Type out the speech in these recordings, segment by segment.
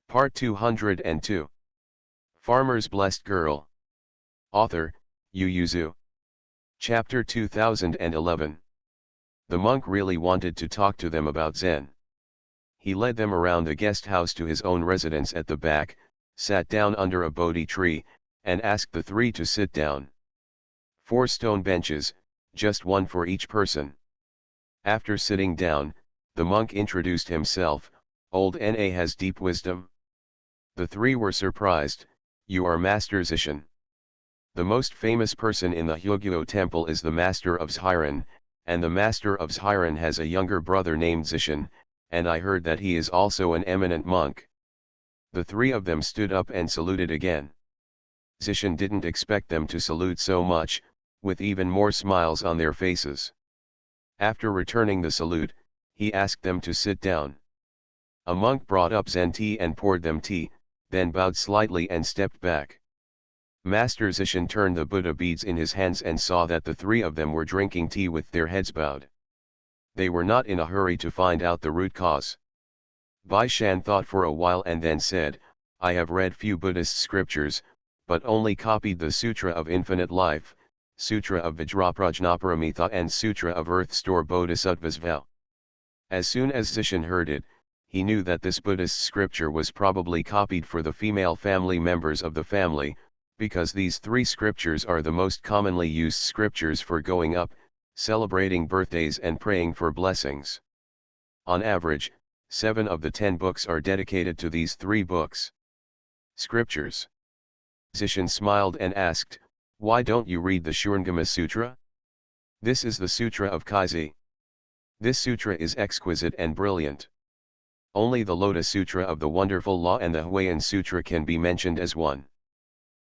Part 202. Farmer's Blessed Girl. Author, Yu Yuzu. Chapter 2011. The monk really wanted to talk to them about Zen. He led them around the guest house to his own residence at the back, sat down under a Bodhi tree, and asked the three to sit down. 4 stone benches, just one for each person. After sitting down, the monk introduced himself. Old Na has deep wisdom. The three were surprised. You are Master Zishan. The most famous person in the Hyogyo temple is the Master of Zhiren, and the Master of Zhiren has a younger brother named Zishan, and I heard that he is also an eminent monk. The three of them stood up and saluted again. Zishan didn't expect them to salute so much, with even more smiles on their faces. After returning the salute, he asked them to sit down. A monk brought up Zen tea and poured them tea, then bowed slightly and stepped back. Master Zishan turned the Buddha beads in his hands and saw that the three of them were drinking tea with their heads bowed. They were not in a hurry to find out the root cause. Bai Shan thought for a while and then said, I have read few Buddhist scriptures, but only copied the Sutra of Infinite Life, Sutra of Vajraprajnaparamita and Sutra of Earth Store Bodhisattvas vow. As soon as Zishan heard it, he knew that this Buddhist scripture was probably copied for the female family members of the family, because these 3 scriptures are the most commonly used scriptures for going up, celebrating birthdays and praying for blessings. On average, 7 of the 10 books are dedicated to these 3 books. Scriptures. Zishan smiled and asked, why don't you read the Shurangama Sutra? This is the Sutra of Kaizi. This sutra is exquisite and brilliant. Only the Lotus Sutra of the Wonderful Law and the Huayan Sutra can be mentioned as one.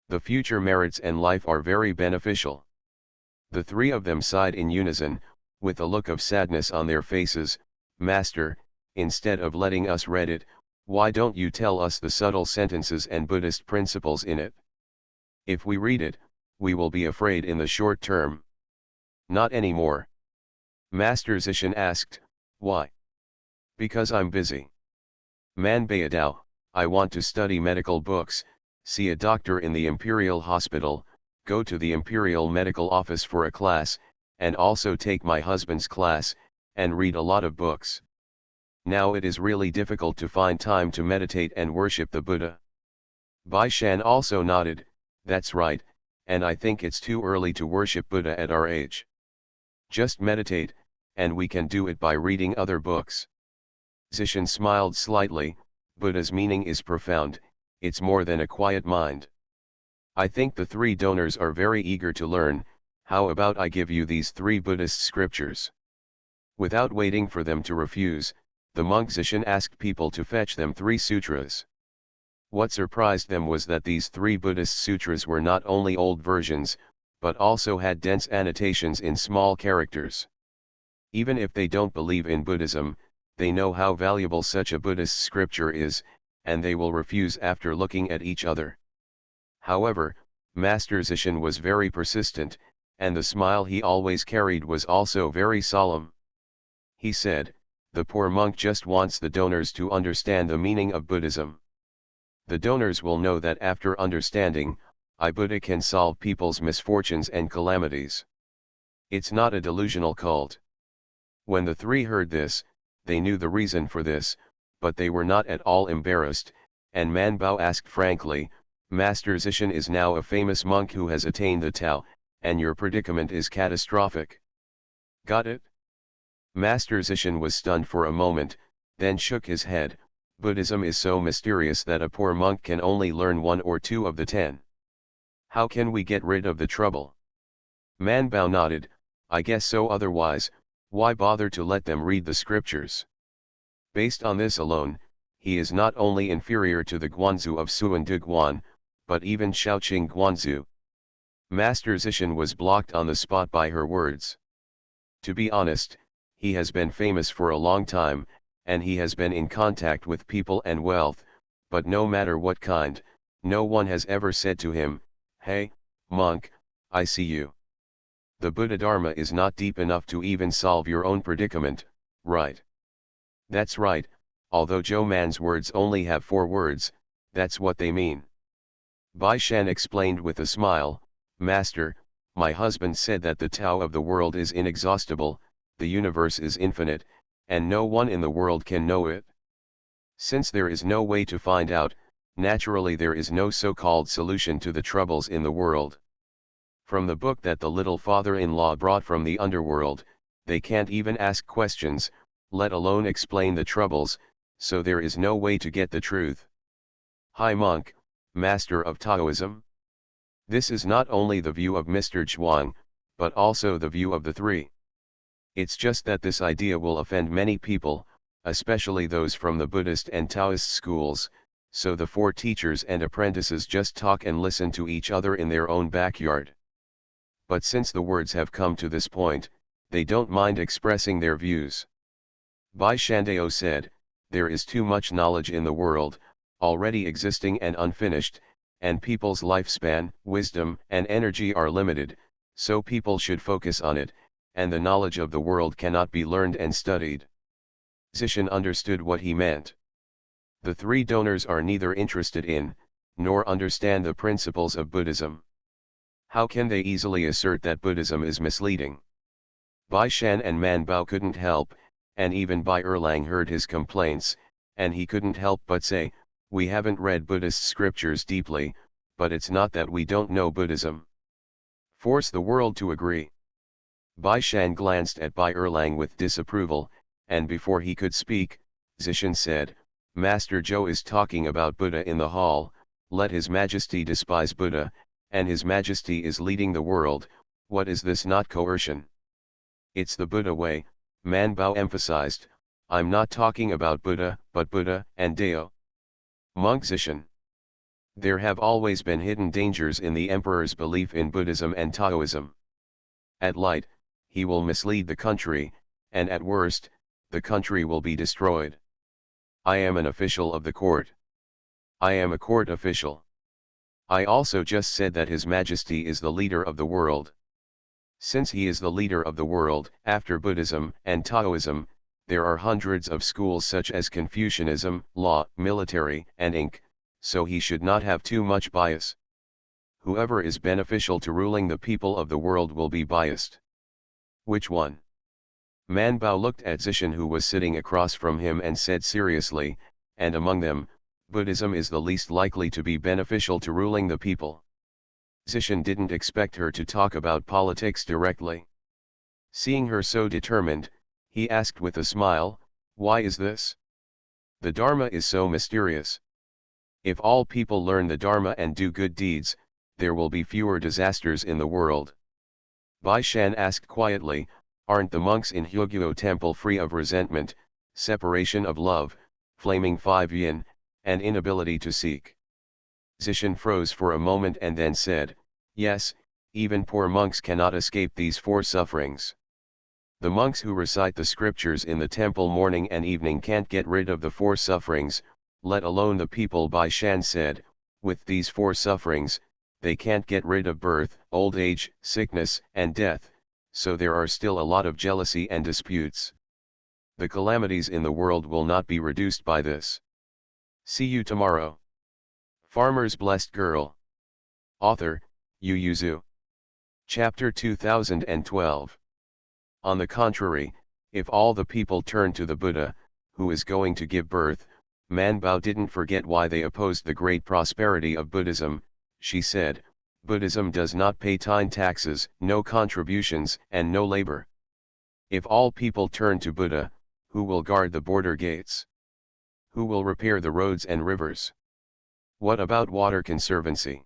The future merits and life are very beneficial. The three of them sighed in unison, with a look of sadness on their faces. Master, instead of letting us read it, why don't you tell us the subtle sentences and Buddhist principles in it? If we read it, we will be afraid in the short term. Not anymore. Master Zishan asked, why? Because I'm busy. Man Bayadao, I want to study medical books, see a doctor in the Imperial Hospital, go to the Imperial Medical Office for a class, and also take my husband's class, and read a lot of books. Now it is really difficult to find time to meditate and worship the Buddha. Bai Shan also nodded, that's right, and I think it's too early to worship Buddha at our age. Just meditate, and we can do it by reading other books. Zishan smiled slightly. Buddha's meaning is profound, it's more than a quiet mind. I think the 3 donors are very eager to learn. How about I give you these 3 Buddhist scriptures? Without waiting for them to refuse, the monk Zishan asked people to fetch them 3 sutras. What surprised them was that these 3 Buddhist sutras were not only old versions, but also had dense annotations in small characters. Even if they don't believe in Buddhism, they know how valuable such a Buddhist scripture is, and they will refuse after looking at each other. However, Master Zishan was very persistent, and the smile he always carried was also very solemn. He said, the poor monk just wants the donors to understand the meaning of Buddhism. The donors will know that after understanding, Buddha can solve people's misfortunes and calamities. It's not a delusional cult. When the 3 heard this, they knew the reason for this, but they were not at all embarrassed, and Man Bao asked frankly, Master Zishan is now a famous monk who has attained the Tao, and your predicament is catastrophic. Got it? Master Zishan was stunned for a moment, then shook his head. Buddhism is so mysterious that a poor monk can only learn 1 or 2 of the 10. How can we get rid of the trouble? Man Bao nodded, I guess so, otherwise, why bother to let them read the scriptures? Based on this alone, he is not only inferior to the Guanzu of Suan de Guan, but even Shaoqing Guanzu. Master Zishan was blocked on the spot by her words. To be honest, he has been famous for a long time, and he has been in contact with people and wealth, but no matter what kind, no one has ever said to him, hey, monk, I see you. The Buddha Dharma is not deep enough to even solve your own predicament, right? That's right, although Zhou Man's words only have 4 words, that's what they mean. Bai Shan explained with a smile, Master, my husband said that the Tao of the world is inexhaustible, the universe is infinite, and no one in the world can know it. Since there is no way to find out, naturally there is no so-called solution to the troubles in the world. From the book that the little father-in-law brought from the underworld, they can't even ask questions, let alone explain the troubles, so there is no way to get the truth. High monk, master of Taoism. This is not only the view of Mr. Chuang, but also the view of the 3. It's just that this idea will offend many people, especially those from the Buddhist and Taoist schools, so the 4 teachers and apprentices just talk and listen to each other in their own backyard. But since the words have come to this point, they don't mind expressing their views. Bai Shandao said, there is too much knowledge in the world, already existing and unfinished, and people's lifespan, wisdom, and energy are limited, so people should focus on it, and the knowledge of the world cannot be learned and studied. Zishan understood what he meant. The 3 donors are neither interested in, nor understand the principles of Buddhism. How can they easily assert that Buddhism is misleading? Bai Shan and Man Bao couldn't help, and even Bai Erlang heard his complaints, and he couldn't help but say, we haven't read Buddhist scriptures deeply, but it's not that we don't know Buddhism. Force the world to agree. Bai Shan glanced at Bai Erlang with disapproval, and before he could speak, Zishan said, Master Zhou is talking about Buddha in the hall, let His Majesty despise Buddha, and His Majesty is leading the world, what is this not coercion? It's the Buddha way, Man Bao emphasized, I'm not talking about Buddha, but Buddha and Dao. Monk Zishan. There have always been hidden dangers in the emperor's belief in Buddhism and Taoism. At light, he will mislead the country, and at worst, the country will be destroyed. I am an official of the court. I am a court official. I also just said that His Majesty is the leader of the world. Since he is the leader of the world, after Buddhism and Taoism, there are hundreds of schools such as Confucianism, law, military, and ink, so he should not have too much bias. Whoever is beneficial to ruling the people of the world will be biased. Which one? Man Bao looked at Zishan who was sitting across from him and said seriously, and among them, Buddhism is the least likely to be beneficial to ruling the people. Zishan didn't expect her to talk about politics directly. Seeing her so determined, he asked with a smile, why is this? The Dharma is so mysterious. If all people learn the Dharma and do good deeds, there will be fewer disasters in the world. Bai Shan asked quietly, aren't the monks in Hyogyo temple free of resentment, separation of love, flaming 5 yin, and inability to seek? Zishan froze for a moment and then said, yes, even poor monks cannot escape these 4 sufferings. The monks who recite the scriptures in the temple morning and evening can't get rid of the 4 sufferings, let alone the people. Bai Shan said, with these 4 sufferings, they can't get rid of birth, old age, sickness, and death, so there are still a lot of jealousy and disputes. The calamities in the world will not be reduced by this. See you tomorrow. Farmer's Blessed Girl. Author, Yu Yuzu. Chapter 2012. On the contrary, if all the people turn to the Buddha, who is going to give birth, Man Bao didn't forget why they opposed the great prosperity of Buddhism. She said, Buddhism does not pay taxes, no contributions, and no labor. If all people turn to Buddha, who will guard the border gates? Who will repair the roads and rivers? What about water conservancy?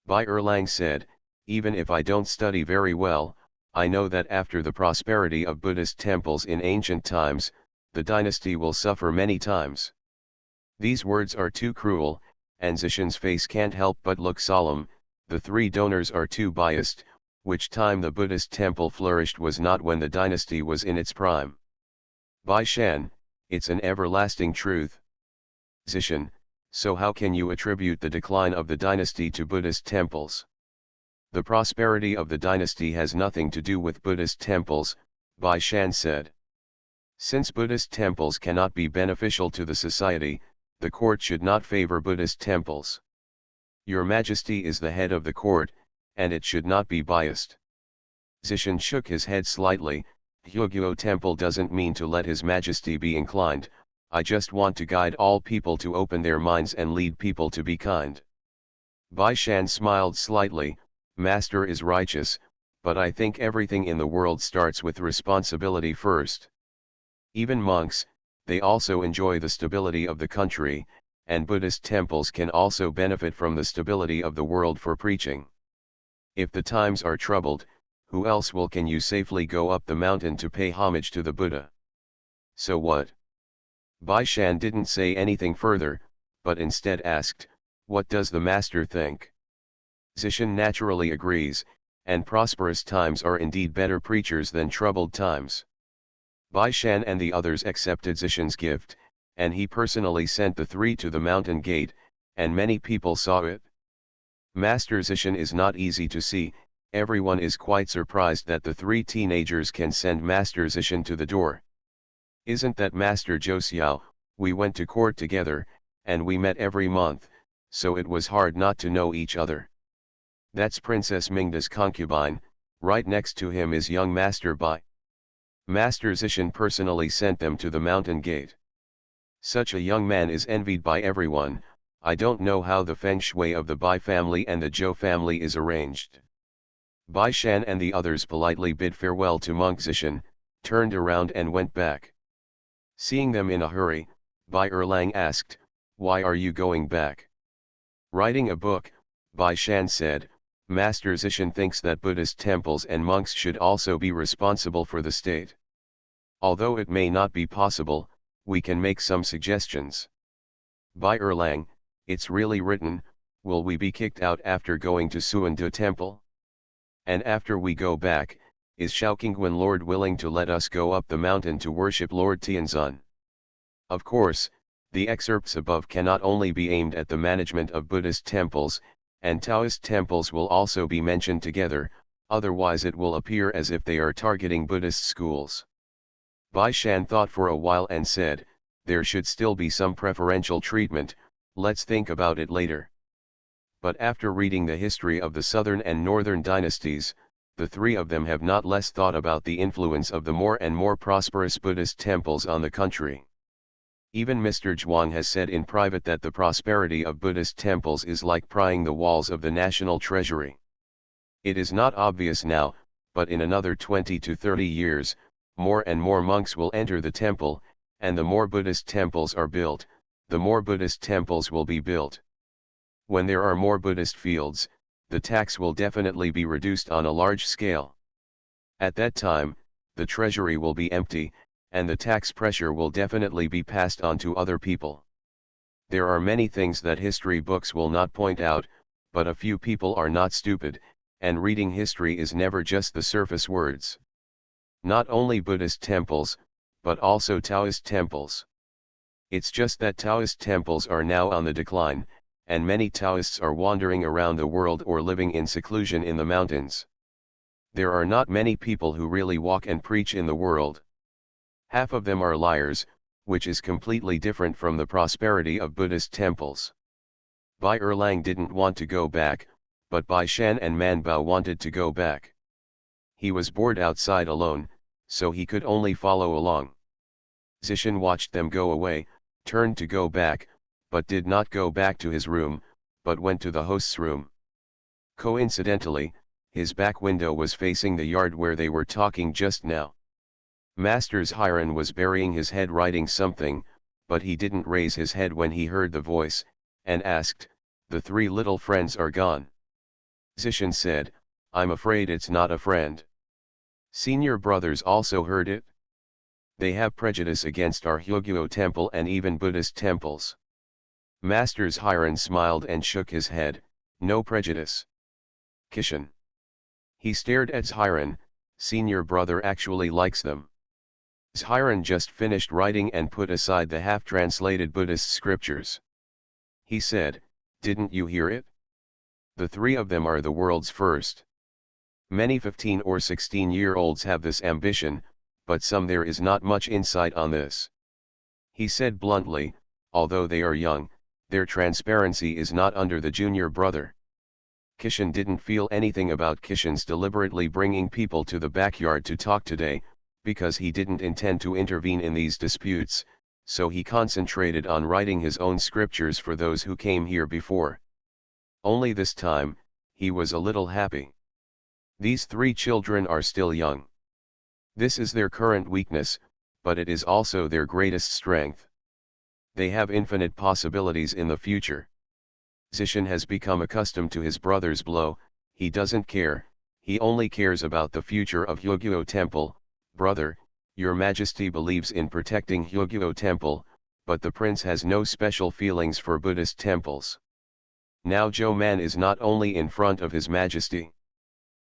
Bai Erlang said, even if I don't study very well, I know that after the prosperity of Buddhist temples in ancient times, the dynasty will suffer many times. These words are too cruel, and Zishan's face can't help but look solemn. The 3 donors are too biased. Which time the Buddhist temple flourished was not when the dynasty was in its prime. Bai Shan, it's an everlasting truth. Zishan, so how can you attribute the decline of the dynasty to Buddhist temples? The prosperity of the dynasty has nothing to do with Buddhist temples, Bai Shan said. Since Buddhist temples cannot be beneficial to the society, the court should not favor Buddhist temples. Your Majesty is the head of the court, and it should not be biased. Zishan shook his head slightly. Hyogyo Temple doesn't mean to let His Majesty be inclined, I just want to guide all people to open their minds and lead people to be kind. Bai Shan smiled slightly. Master is righteous, but I think everything in the world starts with responsibility first. Even monks, they also enjoy the stability of the country, and Buddhist temples can also benefit from the stability of the world for preaching. If the times are troubled, who else can you safely go up the mountain to pay homage to the Buddha? So what? Bai Shan didn't say anything further, but instead asked, what does the master think? Zishan naturally agrees, and prosperous times are indeed better preachers than troubled times. Bai Shan and the others accepted Zishan's gift, and he personally sent the three to the mountain gate, and many people saw it. Master Zishan is not easy to see. Everyone is quite surprised that the three teenagers can send Master Zishan to the door. Isn't that Master Josiao? We went to court together, and we met every month, so it was hard not to know each other. That's Princess Mingda's concubine. Right next to him is young Master Bai. Master Zishan personally sent them to the mountain gate. Such a young man is envied by everyone. I don't know how the feng shui of the Bai family and the Zhou family is arranged. Bai Shan and the others politely bid farewell to Monk Zishan, turned around and went back. Seeing them in a hurry, Bai Erlang asked, why are you going back? Writing a book, Bai Shan said. Master Zishan thinks that Buddhist temples and monks should also be responsible for the state. Although it may not be possible, we can make some suggestions. Bai Erlang, it's really written, will we be kicked out after going to Suandu temple? And after we go back, is Shaoqingguan Lord willing to let us go up the mountain to worship Lord Tianzan? Of course, the excerpts above cannot only be aimed at the management of Buddhist temples, and Taoist temples will also be mentioned together, otherwise it will appear as if they are targeting Buddhist schools. Bai Shan thought for a while and said, there should still be some preferential treatment, let's think about it later. But after reading the history of the southern and northern dynasties, the three of them have not less thought about the influence of the more and more prosperous Buddhist temples on the country. Even Mr. Zhuang has said in private that the prosperity of Buddhist temples is like prying the walls of the national treasury. It is not obvious now, but in another 20 to 30 years, more and more monks will enter the temple, and the more Buddhist temples are built, the more Buddhist temples will be built. When there are more Buddhist fields, the tax will definitely be reduced on a large scale. At that time, the treasury will be empty, and the tax pressure will definitely be passed on to other people. There are many things that history books will not point out, but a few people are not stupid, and reading history is never just the surface words. Not only Buddhist temples, but also Taoist temples. It's just that Taoist temples are now on the decline, and many Taoists are wandering around the world or living in seclusion in the mountains. There are not many people who really walk and preach in the world. Half of them are liars, which is completely different from the prosperity of Buddhist temples. Bai Erlang didn't want to go back, but Bai Shan and Man Bao wanted to go back. He was bored outside alone, so he could only follow along. Zishan watched them go away, turned to go back, but did not go back to his room, but went to the host's room. Coincidentally, his back window was facing the yard where they were talking just now. Master Hiran was burying his head writing something, but he didn't raise his head when he heard the voice, and asked, the three little friends are gone. Zishan said, I'm afraid it's not a friend. Senior brothers also heard it. They have prejudice against our Hyogyo temple and even Buddhist temples. Master Hiran smiled and shook his head, no prejudice. Kishan. He stared at Hiran, senior brother actually likes them. Hiran just finished writing and put aside the half-translated Buddhist scriptures. He said, didn't you hear it? The three of them are the world's first. Many 15 or 16-year-olds have this ambition, but some there is not much insight on this. He said bluntly, although they are young, their transparency is not under the junior brother. Kishan didn't feel anything about Kishan's deliberately bringing people to the backyard to talk today, because he didn't intend to intervene in these disputes, so he concentrated on writing his own scriptures for those who came here before. Only this time, he was a little happy. These three children are still young. This is their current weakness, but it is also their greatest strength. They have infinite possibilities in the future. Zishan has become accustomed to his brother's blow. He doesn't care, he only cares about the future of Hyogyo Temple. Brother, your majesty believes in protecting Hyogyo Temple, but the prince has no special feelings for Buddhist temples. Now Jo-man is not only in front of his majesty.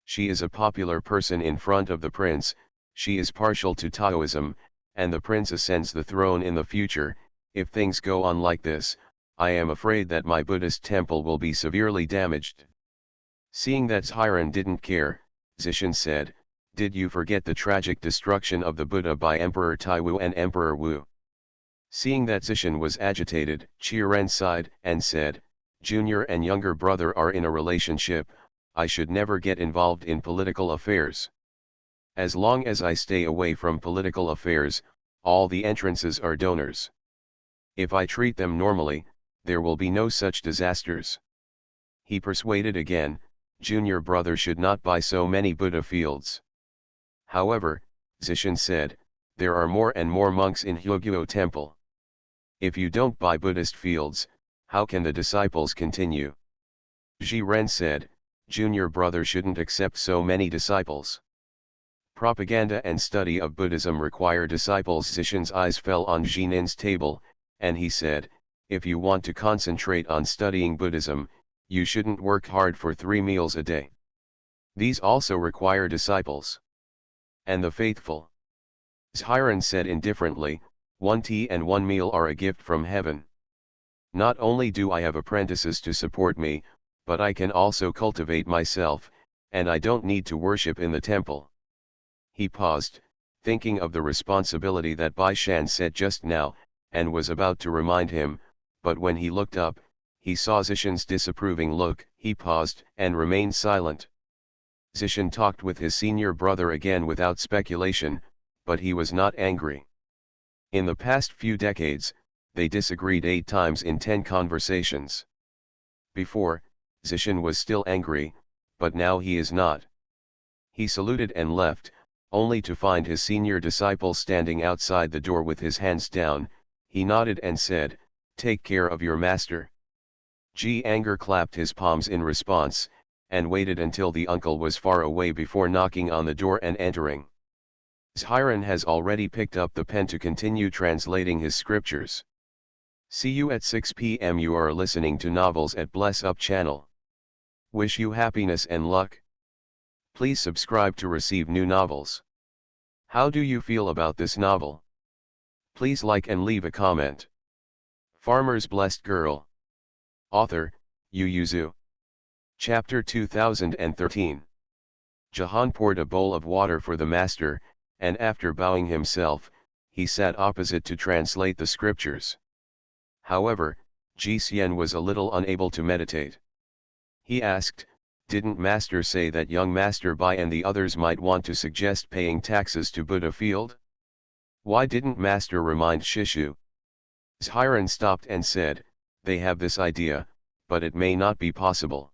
She is a popular person in front of the prince, she is partial to Taoism, and the prince ascends the throne in the future. If things go on like this, I am afraid that my Buddhist temple will be severely damaged. Seeing that Hiran didn't care, Zishan said, did you forget the tragic destruction of the Buddha by Emperor Taiwu and Emperor Wu? Seeing that Zishan was agitated, Chiren sighed and said, junior and younger brother are in a relationship, I should never get involved in political affairs. As long as I stay away from political affairs, all the entrances are donors. If I treat them normally, there will be no such disasters. He persuaded again, junior brother should not buy so many Buddha fields. However, Zishan said, there are more and more monks in Hyogyo Temple. If you don't buy Buddhist fields, how can the disciples continue? Jiren said, junior brother shouldn't accept so many disciples. Propaganda and study of Buddhism require disciples. Zishan's eyes fell on Jinin's table, and he said, if you want to concentrate on studying Buddhism, you shouldn't work hard for 3 meals a day. These also require disciples. And the faithful. Hiran said indifferently, 1 tea and 1 meal are a gift from heaven. Not only do I have apprentices to support me, but I can also cultivate myself, and I don't need to worship in the temple. He paused, thinking of the responsibility that Bai Shan said just now, and was about to remind him, but when he looked up, he saw Zishan's disapproving look. He paused and remained silent. Zishan talked with his senior brother again without speculation, but he was not angry. In the past few decades, they disagreed 8 times in 10 conversations. Before, Zishan was still angry, but now he is not. He saluted and left, only to find his senior disciple standing outside the door with his hands down. He nodded and said, take care of your master. Ji Anger clapped his palms in response, and waited until the uncle was far away before knocking on the door and entering. Hiran has already picked up the pen to continue translating his scriptures. See you at 6 p.m. You are listening to Novels at Bless Up channel. Wish you happiness and luck. Please subscribe to receive new novels. How do you feel about this novel? Please like and leave a comment. Farmer's Blessed Girl. Author, Yu Yuzu. Chapter 2013. Jahan poured a bowl of water for the master, and after bowing himself, he sat opposite to translate the scriptures. However, Ji Xian was a little unable to meditate. He asked, didn't master say that young master Bai and the others might want to suggest paying taxes to Buddha field? Why didn't master remind Shishu? Hiran stopped and said, they have this idea, but it may not be possible.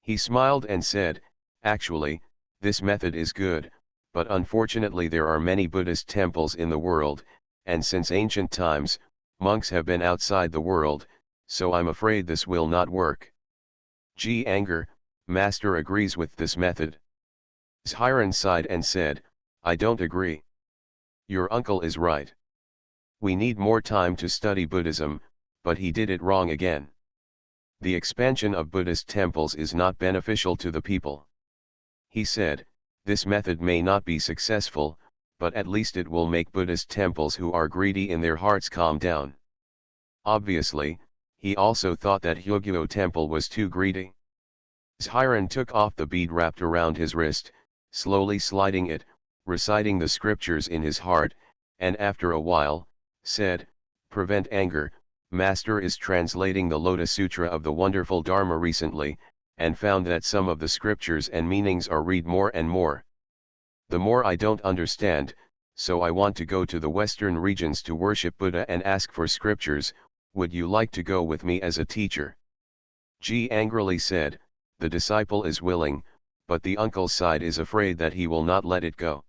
He smiled and said, actually, this method is good, but unfortunately there are many Buddhist temples in the world, and since ancient times, monks have been outside the world, so I'm afraid this will not work. Ji Anger, master agrees with this method. Hiran sighed and said, I don't agree. Your uncle is right. We need more time to study Buddhism, but he did it wrong again. The expansion of Buddhist temples is not beneficial to the people. He said, this method may not be successful, but at least it will make Buddhist temples who are greedy in their hearts calm down. Obviously, he also thought that Hyogyo Temple was too greedy. Hiran took off the bead wrapped around his wrist, slowly sliding it, reciting the scriptures in his heart, and after a while, said, "Prevent anger, Master is translating the Lotus Sutra of the wonderful Dharma recently, and found that some of the scriptures and meanings are read more and more. The more I don't understand, so I want to go to the western regions to worship Buddha and ask for scriptures. Would you like to go with me as a teacher?" Ji angrily said, "The disciple is willing, but the uncle's side is afraid that he will not let it go."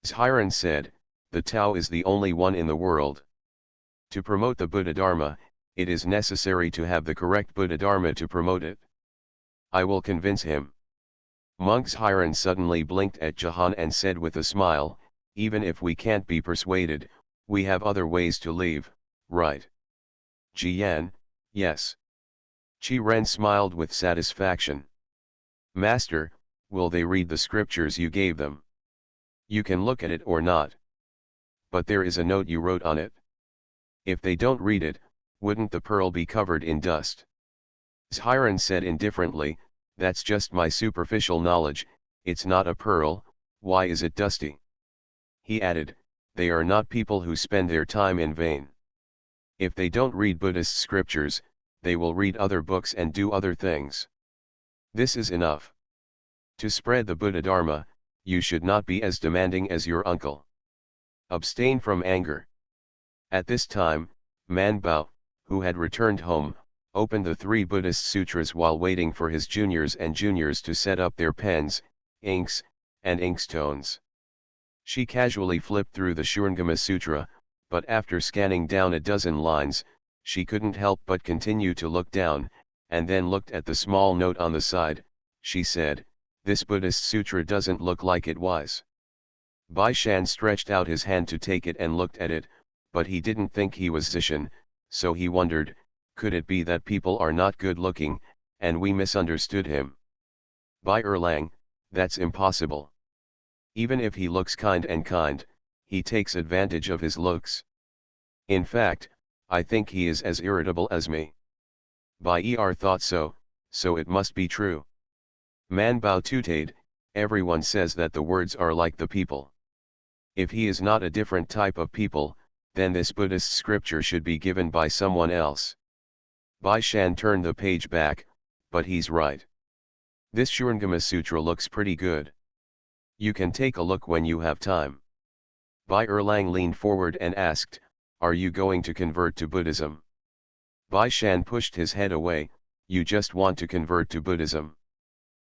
Zhiren said, "The Tao is the only one in the world. To promote the Buddha Dharma, it is necessary to have the correct Buddha Dharma to promote it. I will convince him." Monk Zhiren suddenly blinked at Jahan and said with a smile, "Even if we can't be persuaded, we have other ways to leave, right?" Jiyan, "Yes." Chi Ren smiled with satisfaction. "Master, will they read the scriptures you gave them? You can look at it or not. But there is a note you wrote on it. If they don't read it, wouldn't the pearl be covered in dust?" Zhiren said indifferently, "That's just my superficial knowledge, it's not a pearl, why is it dusty?" He added, "They are not people who spend their time in vain. If they don't read Buddhist scriptures, they will read other books and do other things. This is enough. To spread the Buddha Dharma, you should not be as demanding as your uncle. Abstain from anger." At this time, Man Bao, who had returned home, opened the 3 Buddhist sutras while waiting for his juniors to set up their pens, inks, and inkstones. She casually flipped through the Shurangama Sutra, but after scanning down a dozen lines, she couldn't help but continue to look down, and then looked at the small note on the side. She said, "This Buddhist sutra doesn't look like it was." Bai Shan stretched out his hand to take it and looked at it, but he didn't think he was Zishan, so he wondered, could it be that people are not good looking, and we misunderstood him? Bai Erlang, that's impossible. Even if he looks kind, he takes advantage of his looks. In fact, I think he is as irritable as me. Bai Er thought so it must be true. Man Bao tutade, everyone says that the words are like the people. If he is not a different type of people, then this Buddhist scripture should be given by someone else. Bai Shan turned the page back, but he's right. This Shurangama Sutra looks pretty good. You can take a look when you have time. Bai Erlang leaned forward and asked, "Are you going to convert to Buddhism?" Bai Shan pushed his head away, "You just want to convert to Buddhism."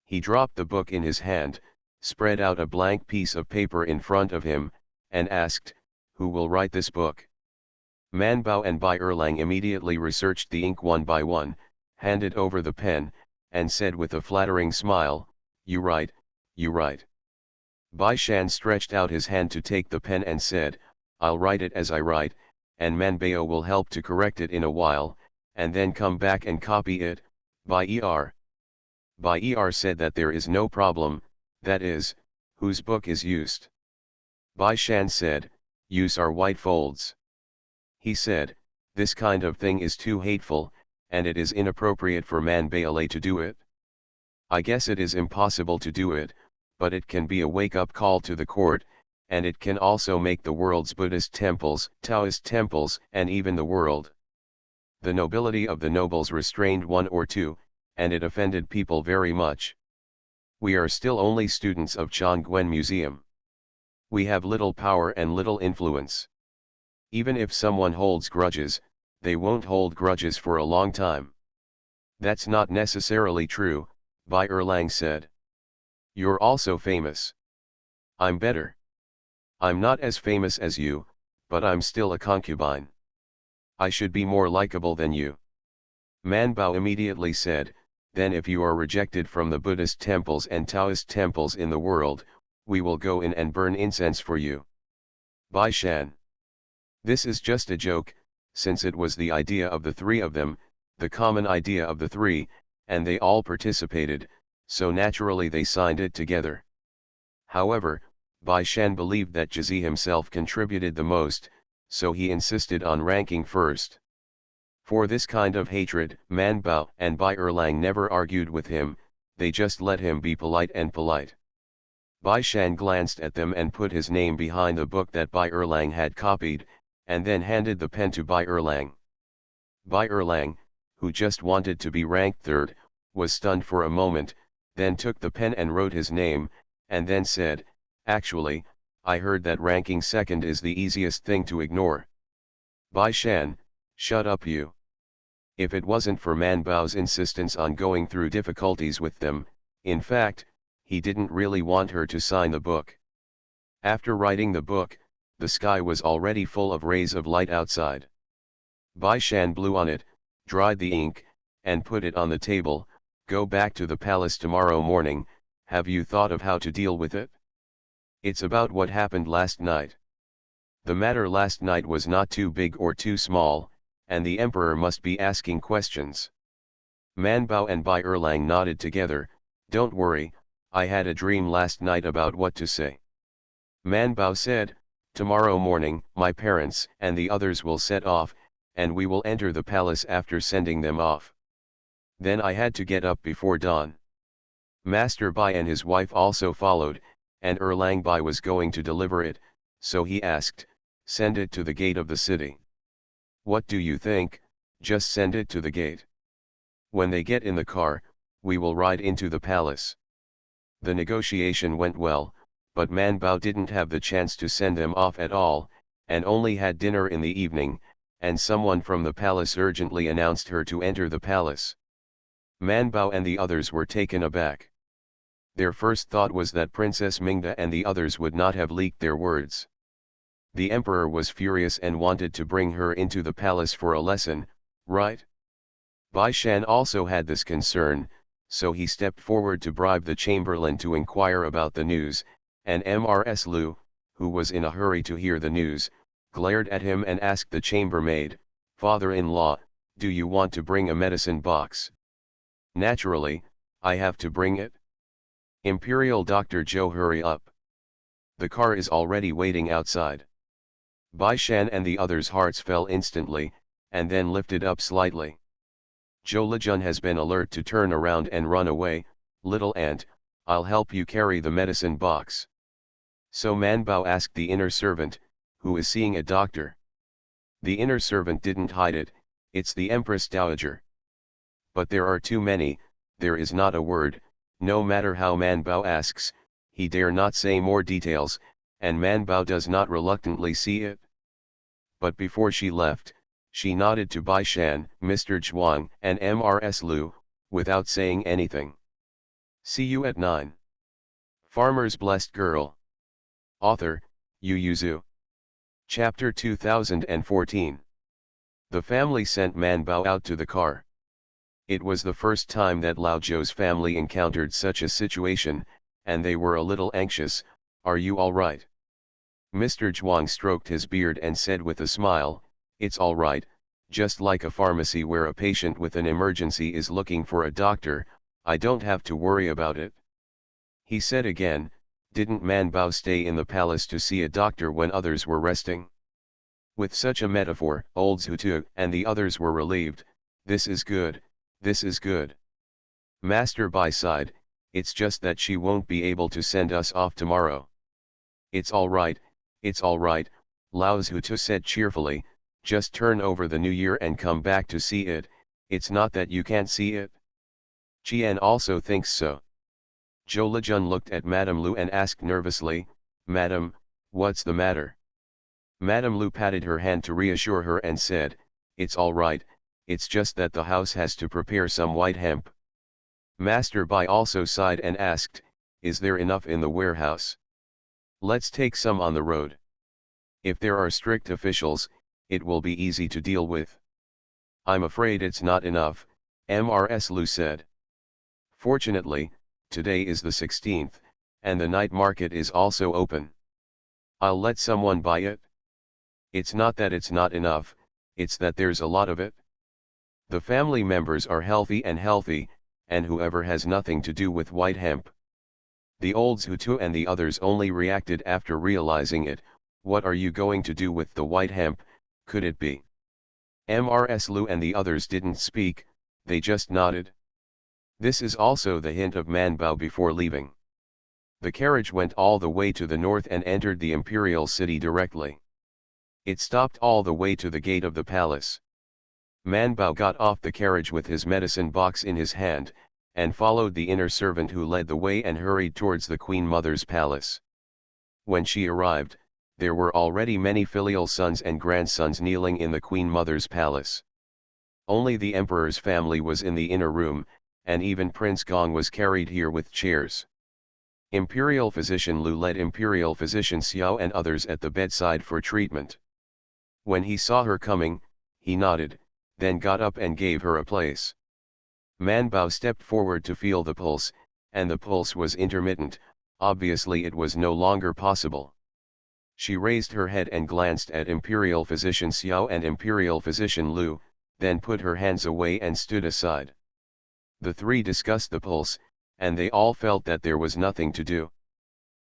He dropped the book in his hand, spread out a blank piece of paper in front of him, and asked, "Who will write this book?" Man Bao and Bai Erlang immediately researched the ink one by one, handed over the pen, and said with a flattering smile, You write." Bai Shan stretched out his hand to take the pen and said, "I'll write it as I write, and Man Bao will help to correct it in a while, and then come back and copy it." Bai Er said that there is no problem, that is, whose book is used. Bai Shan said, "Use our white folds." He said, "This kind of thing is too hateful, and it is inappropriate for Man Bao to do it. I guess it is impossible to do it, but it can be a wake-up call to the court, and it can also make the world's Buddhist temples, Taoist temples, and even the world." The nobility of the nobles restrained 1 or 2, and it offended people very much. We are still only students of Chongquen Museum. We have little power and little influence. Even if someone holds grudges, they won't hold grudges for a long time. That's not necessarily true, Bai Erlang said. You're also famous. I'm better. I'm not as famous as you, but I'm still a concubine. I should be more likable than you. Man Bao immediately said, "Then if you are rejected from the Buddhist temples and Taoist temples in the world, we will go in and burn incense for you." Bai Shan. This is just a joke, since it was the idea of the 3 of them, the common idea of the 3, and they all participated, so naturally they signed it together. However, Bai Shan believed that Jizi himself contributed the most, so he insisted on ranking first. For this kind of hatred, Man Bao and Bai Erlang never argued with him, they just let him be polite and polite. Bai Shan glanced at them and put his name behind the book that Bai Erlang had copied, and then handed the pen to Bai Erlang. Bai Erlang, who just wanted to be ranked third, was stunned for a moment, then took the pen and wrote his name, and then said, "Actually, I heard that ranking second is the easiest thing to ignore." Bai Shan, shut up you. If it wasn't for Man Bao's insistence on going through difficulties with them, in fact, he didn't really want her to sign the book. After writing the book, the sky was already full of rays of light outside. Bai Shan blew on it, dried the ink, and put it on the table. "Go back to the palace tomorrow morning. Have you thought of how to deal with it? It's about what happened last night. The matter last night was not too big or too small, and the emperor must be asking questions." Man Bao and Bai Erlang nodded together. "Don't worry, I had a dream last night about what to say." Man Bao said, "Tomorrow morning, my parents and the others will set off, and we will enter the palace after sending them off. Then I had to get up before dawn." Master Bai and his wife also followed, and Erlang Bai was going to deliver it, so he asked, "Send it to the gate of the city." "What do you think? Just send it to the gate. When they get in the car, we will ride into the palace." The negotiation went well, but Man Bao didn't have the chance to send them off at all, and only had dinner in the evening, and someone from the palace urgently announced her to enter the palace. Man Bao and the others were taken aback. Their first thought was that Princess Mingda and the others would not have leaked their words. The emperor was furious and wanted to bring her into the palace for a lesson, right? Bai Shan also had this concern, so he stepped forward to bribe the chamberlain to inquire about the news, and Mrs. Lu, who was in a hurry to hear the news, glared at him and asked the chambermaid, "Father-in-law, do you want to bring a medicine box?" "Naturally, I have to bring it. Imperial Dr. Zhou, hurry up. The car is already waiting outside." Bai Shan and the others' hearts fell instantly, and then lifted up slightly. Zhou Lijun has been alert to turn around and run away. "Little aunt, I'll help you carry the medicine box." So Man Bao asked the inner servant, "Who is seeing a doctor?" The inner servant didn't hide it, "It's the Empress Dowager." But there are too many, there is not a word, no matter how Man Bao asks, he dare not say more details, and Man Bao does not reluctantly see it. But before she left, she nodded to Bai Shan, Mr. Zhuang and Mrs. Lu, without saying anything. See you at 9. Farmer's Blessed Girl. Author, Yu Yuzu. Chapter 2014. The family sent Man Bao out to the car. It was the first time that Lao Zhou's family encountered such a situation, and they were a little anxious. "Are you all right?" Mr. Zhuang stroked his beard and said with a smile, "It's all right, just like a pharmacy where a patient with an emergency is looking for a doctor. I don't have to worry about it." He said again, "Didn't Man Bao stay in the palace to see a doctor when others were resting?" With such a metaphor, old Zhutu and the others were relieved. "This is good, this is good." Master Bai sighed, "It's just that she won't be able to send us off tomorrow." It's all right, Lao Zhutu said cheerfully, "Just turn over the new year and come back to see it. It's not that you can't see it." Qian also thinks so. Zhou Lijun looked at Madame Lu and asked nervously, "Madam, what's the matter?" Madame Lu patted her hand to reassure her and said, "It's all right, it's just that the house has to prepare some white hemp." Master Bai also sighed and asked, "Is there enough in the warehouse? Let's take some on the road. If there are strict officials, it will be easy to deal with." "I'm afraid it's not enough," Mrs. Lu said. "Fortunately, today is the 16th, and the night market is also open. I'll let someone buy it." "It's not that it's not enough, it's that there's a lot of it. The family members are healthy, and whoever has nothing to do with white hemp." The old Zhutu and the others only reacted after realizing it. "What are you going to do with the white hemp, could it be?" Mrs. Lu and the others didn't speak, they just nodded. This is also the hint of Man Bao before leaving. The carriage went all the way to the north and entered the imperial city directly. It stopped all the way to the gate of the palace. Man Bao got off the carriage with his medicine box in his hand, and followed the inner servant who led the way and hurried towards the Queen Mother's palace. When she arrived, there were already many filial sons and grandsons kneeling in the Queen Mother's palace. Only the emperor's family was in the inner room, and even Prince Gong was carried here with chairs. Imperial physician Lu led Imperial physician Xiao and others at the bedside for treatment. When he saw her coming, he nodded, then got up and gave her a place. Man Bao stepped forward to feel the pulse, and the pulse was intermittent, obviously it was no longer possible. She raised her head and glanced at Imperial physician Xiao and Imperial physician Lu, then put her hands away and stood aside. The three discussed the pulse, and they all felt that there was nothing to do.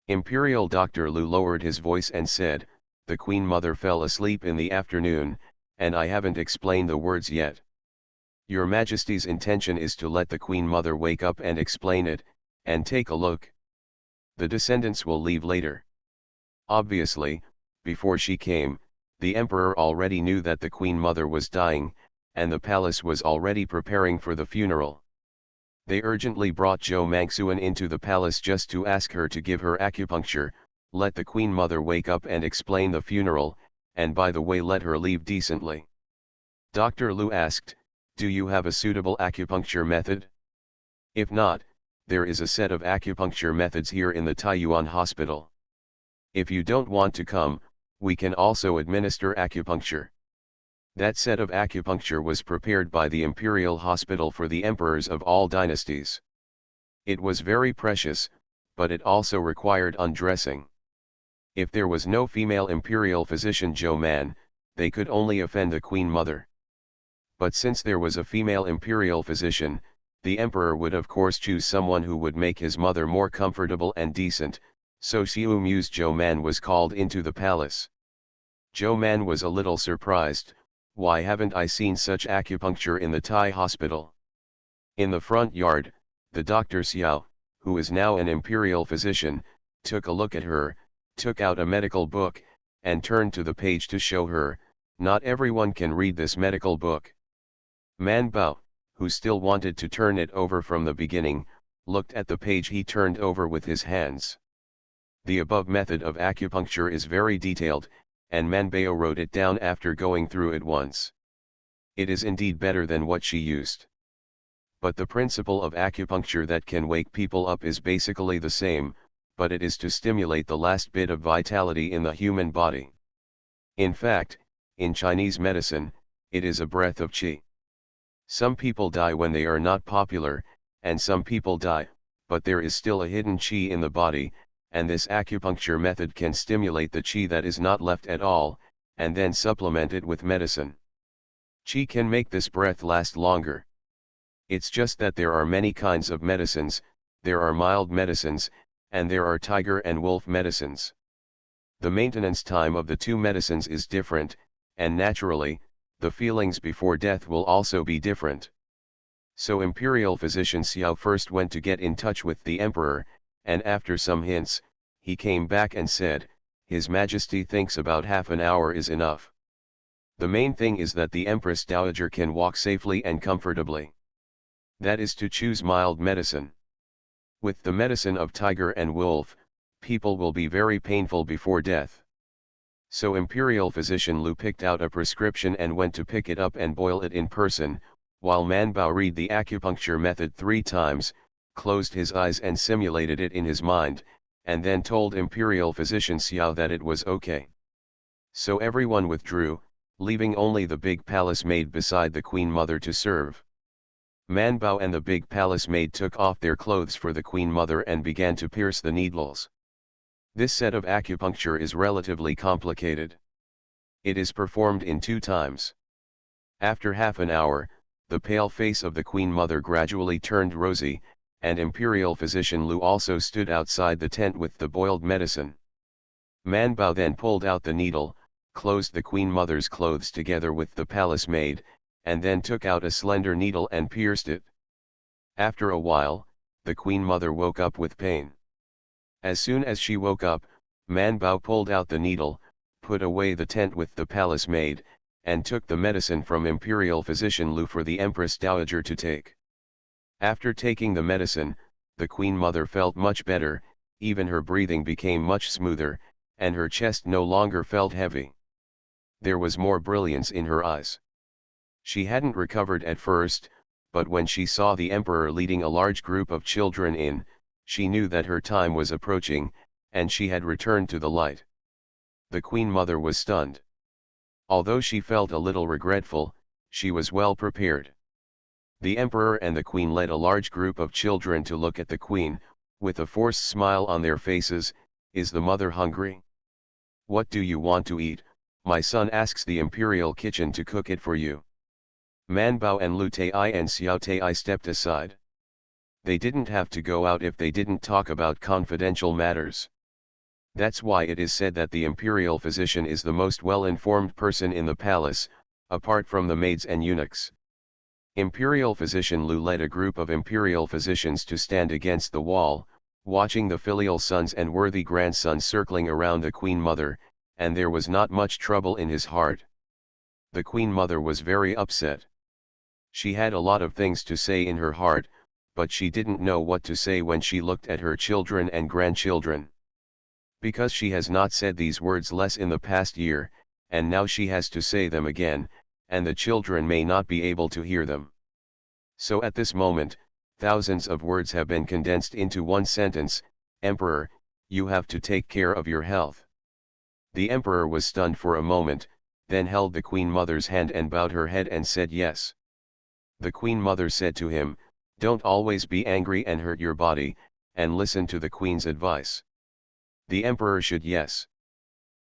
Imperial Doctor Lu lowered his voice and said, "The Queen Mother fell asleep in the afternoon, and I haven't explained the words yet. Your Majesty's intention is to let the Queen Mother wake up and explain it, and take a look. The descendants will leave later." Obviously, before she came, the Emperor already knew that the Queen Mother was dying, and the palace was already preparing for the funeral. They urgently brought Zhou Mangxuan into the palace just to ask her to give her acupuncture, let the Queen Mother wake up and explain the funeral, and by the way let her leave decently. Dr. Lu asked, "Do you have a suitable acupuncture method? If not, there is a set of acupuncture methods here in the Taiyuan hospital. If you don't want to come, we can also administer acupuncture." That set of acupuncture was prepared by the imperial hospital for the emperors of all dynasties. It was very precious, but it also required undressing. If there was no female imperial physician Zhou Man, they could only offend the Queen Mother. But since there was a female imperial physician, the emperor would of course choose someone who would make his mother more comfortable and decent, so Xiu Mu's Zhou Man was called into the palace. Zhou Man was a little surprised. "Why haven't I seen such acupuncture in the Thai hospital?" In the front yard, the Dr. Xiao, who is now an imperial physician, took a look at her, took out a medical book, and turned to the page to show her, "Not everyone can read this medical book." Man Bao, who still wanted to turn it over from the beginning, looked at the page he turned over with his hands. The above method of acupuncture is very detailed, and Manbao wrote it down after going through it once. It is indeed better than what she used. But the principle of acupuncture that can wake people up is basically the same, but it is to stimulate the last bit of vitality in the human body. In fact, in Chinese medicine, it is a breath of qi. Some people die when they are not popular, and some people die, but there is still a hidden qi in the body, and this acupuncture method can stimulate the qi that is not left at all, and then supplement it with medicine. Qi can make this breath last longer. It's just that there are many kinds of medicines, there are mild medicines, and there are tiger and wolf medicines. The maintenance time of the two medicines is different, and naturally, the feelings before death will also be different. So Imperial physician Xiao first went to get in touch with the emperor, and after some hints, he came back and said, "His Majesty thinks about half an hour is enough. The main thing is that the Empress Dowager can walk safely and comfortably. That is to choose mild medicine. With the medicine of tiger and wolf, people will be very painful before death." So Imperial physician Lu picked out a prescription and went to pick it up and boil it in person, while Manbao read the acupuncture method 3 times, closed his eyes and simulated it in his mind, and then told Imperial physician Xiao that it was okay. So everyone withdrew, leaving only the big palace maid beside the Queen Mother to serve. Manbao and the big palace maid took off their clothes for the Queen Mother and began to pierce the needles. This set of acupuncture is relatively complicated. It is performed in 2 times. After half an hour, the pale face of the Queen Mother gradually turned rosy, and Imperial physician Lu also stood outside the tent with the boiled medicine. Manbao then pulled out the needle, closed the Queen Mother's clothes together with the palace maid, and then took out a slender needle and pierced it. After a while, the Queen Mother woke up with pain. As soon as she woke up, Man Bao pulled out the needle, put away the tent with the palace maid, and took the medicine from Imperial Physician Lu for the Empress Dowager to take. After taking the medicine, the Queen Mother felt much better, even her breathing became much smoother, and her chest no longer felt heavy. There was more brilliance in her eyes. She hadn't recovered at first, but when she saw the Emperor leading a large group of children in, she knew that her time was approaching, and she had returned to the light. The Queen Mother was stunned. Although she felt a little regretful, she was well prepared. The Emperor and the Queen led a large group of children to look at the Queen, with a forced smile on their faces. Is the mother hungry? What do you want to eat? My son asks the Imperial kitchen to cook it for you. Man Bao and Lu Tai and Xiao Tai stepped aside. They didn't have to go out if they didn't talk about confidential matters. That's why it is said that the Imperial Physician is the most well-informed person in the palace, apart from the maids and eunuchs. Imperial Physician Lu led a group of Imperial Physicians to stand against the wall, watching the filial sons and worthy grandsons circling around the Queen Mother, and there was not much trouble in his heart. The Queen Mother was very upset. She had a lot of things to say in her heart, but she didn't know what to say when she looked at her children and grandchildren. Because she has not said these words less in the past year, and now she has to say them again, and the children may not be able to hear them. So at this moment, thousands of words have been condensed into one sentence: Emperor, you have to take care of your health. The Emperor was stunned for a moment, then held the Queen Mother's hand and bowed her head and said yes. The Queen Mother said to him, don't always be angry and hurt your body, and listen to the Queen's advice. The Emperor should yes.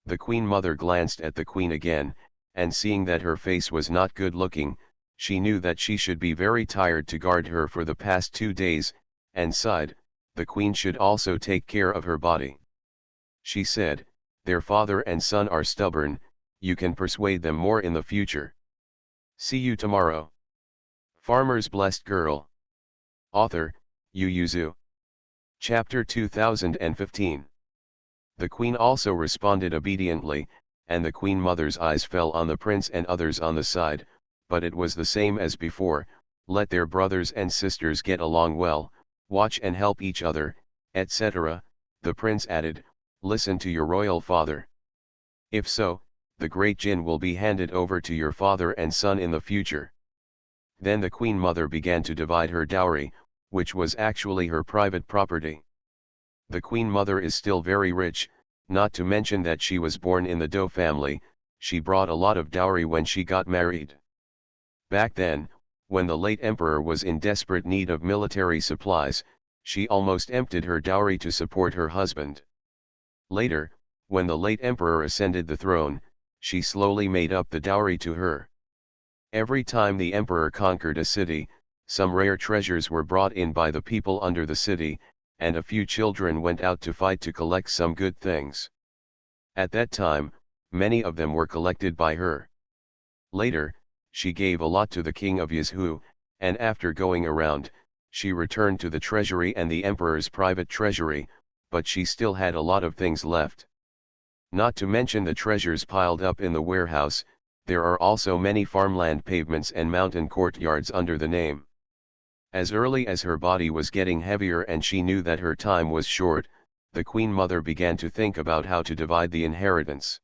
The Queen Mother glanced at the Queen again, and seeing that her face was not good looking, she knew that she should be very tired to guard her for the past 2 days, and sighed, the Queen should also take care of her body. She said, their father and son are stubborn, you can persuade them more in the future. See you tomorrow. Farmer's Blessed Girl. Author, Yu Zhu. Chapter 2015. The Queen also responded obediently, and the Queen Mother's eyes fell on the prince and others on the side, but it was the same as before: let their brothers and sisters get along well, watch and help each other, etc. The prince added, listen to your royal father. If so, the great Jin will be handed over to your father and son in the future. Then the Queen Mother began to divide her dowry, which was actually her private property. The Queen Mother is still very rich, not to mention that she was born in the Dou family. She brought a lot of dowry when she got married. Back then, when the late emperor was in desperate need of military supplies, she almost emptied her dowry to support her husband. Later, when the late emperor ascended the throne, she slowly made up the dowry to her. Every time the emperor conquered a city, some rare treasures were brought in by the people under the city, and a few children went out to fight to collect some good things. At that time, many of them were collected by her. Later, she gave a lot to the king of Yizhu, and after going around, she returned to the treasury and the emperor's private treasury, but she still had a lot of things left. Not to mention the treasures piled up in the warehouse, there are also many farmland pavements and mountain courtyards under the name. As early as her body was getting heavier and she knew that her time was short, the Queen Mother began to think about how to divide the inheritance.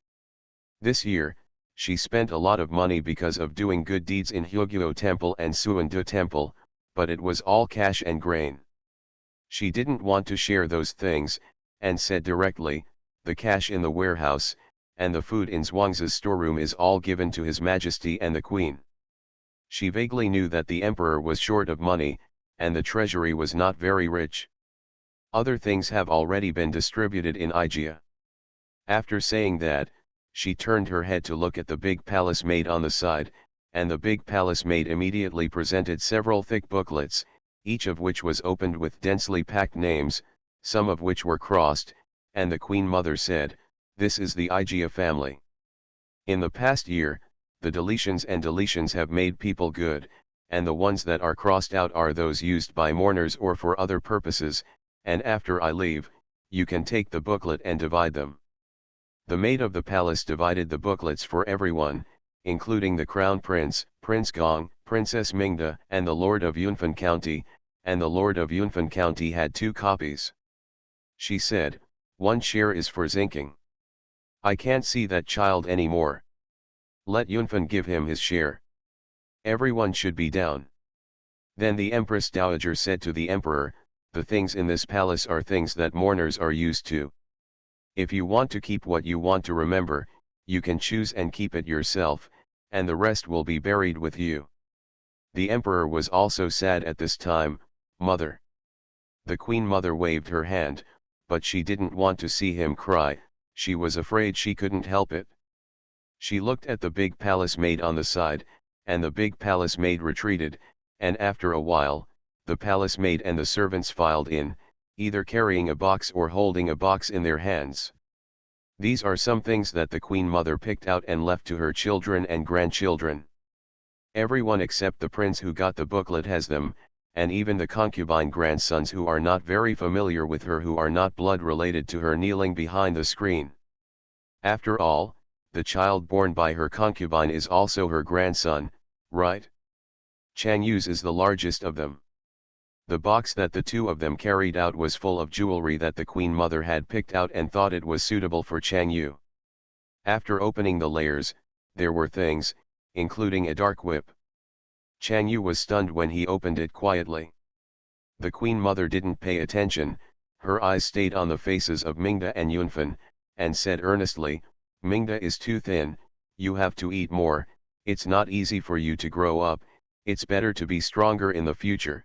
This year, she spent a lot of money because of doing good deeds in Huguo Temple and Suandu Temple, but it was all cash and grain. She didn't want to share those things, and said directly, the cash in the warehouse, and the food in Zhuangzi's storeroom is all given to His Majesty and the Queen. She vaguely knew that the emperor was short of money, and the treasury was not very rich. Other things have already been distributed in Aijia. After saying that, she turned her head to look at the big palace maid on the side, and the big palace maid immediately presented several thick booklets, each of which was opened with densely packed names, some of which were crossed, and the Queen Mother said, this is the Aijia family. In the past year, the deletions have made people good, and the ones that are crossed out are those used by mourners or for other purposes, and after I leave, you can take the booklet and divide them. The maid of the palace divided the booklets for everyone, including the Crown Prince, Prince Gong, Princess Mingda, and the Lord of Yunfan County, and the Lord of Yunfan County had 2 copies. She said, "One share is for Zinking. I can't see that child anymore. Let Yunfan give him his share. Everyone should be down." Then the Empress Dowager said to the Emperor, "The things in this palace are things that mourners are used to. If you want to keep what you want to remember, you can choose and keep it yourself, and the rest will be buried with you." The Emperor was also sad at this time. "Mother." The Queen Mother waved her hand, but she didn't want to see him cry. She was afraid she couldn't help it. She looked at the big palace maid on the side, and the big palace maid retreated, and after a while, the palace maid and the servants filed in, either carrying a box or holding a box in their hands. These are some things that the Queen Mother picked out and left to her children and grandchildren. Everyone except the prince who got the booklet has them, and even the concubine grandsons who are not very familiar with her, who are not blood related to her, kneeling behind the screen. After all, the child born by her concubine is also her grandson, right? Chang Yu's is the largest of them. The box that the 2 of them carried out was full of jewelry that the Queen Mother had picked out and thought it was suitable for Chang Yu. After opening the layers, there were things, including a dark whip. Chang Yu was stunned when he opened it quietly. The Queen Mother didn't pay attention, her eyes stayed on the faces of Mingda and Yunfan, and said earnestly, "Mingda is too thin, you have to eat more, it's not easy for you to grow up, it's better to be stronger in the future."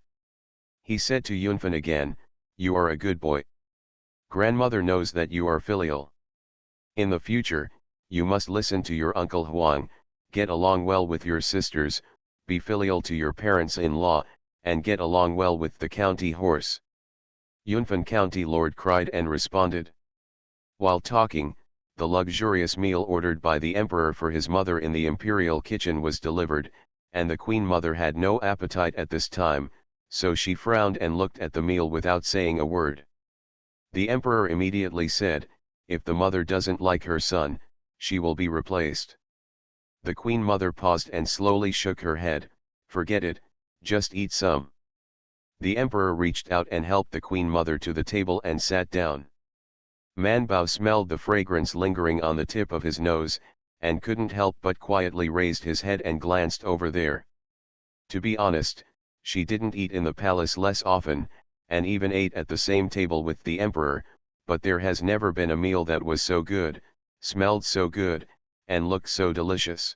He said to Yunfan again, "You are a good boy. Grandmother knows that you are filial. In the future, you must listen to your Uncle Huang, get along well with your sisters, be filial to your parents-in-law, and get along well with the county horse." Yunfan County Lord cried and responded. While talking, the luxurious meal ordered by the Emperor for his mother in the imperial kitchen was delivered, and the Queen Mother had no appetite at this time, so she frowned and looked at the meal without saying a word. The Emperor immediately said, "If the mother doesn't like her son, she will be replaced." The Queen Mother paused and slowly shook her head, "Forget it, just eat some." The Emperor reached out and helped the Queen Mother to the table and sat down. Man Bao smelled the fragrance lingering on the tip of his nose, and couldn't help but quietly raised his head and glanced over there. To be honest, she didn't eat in the palace less often, and even ate at the same table with the Emperor, but there has never been a meal that was so good, smelled so good, and looked so delicious.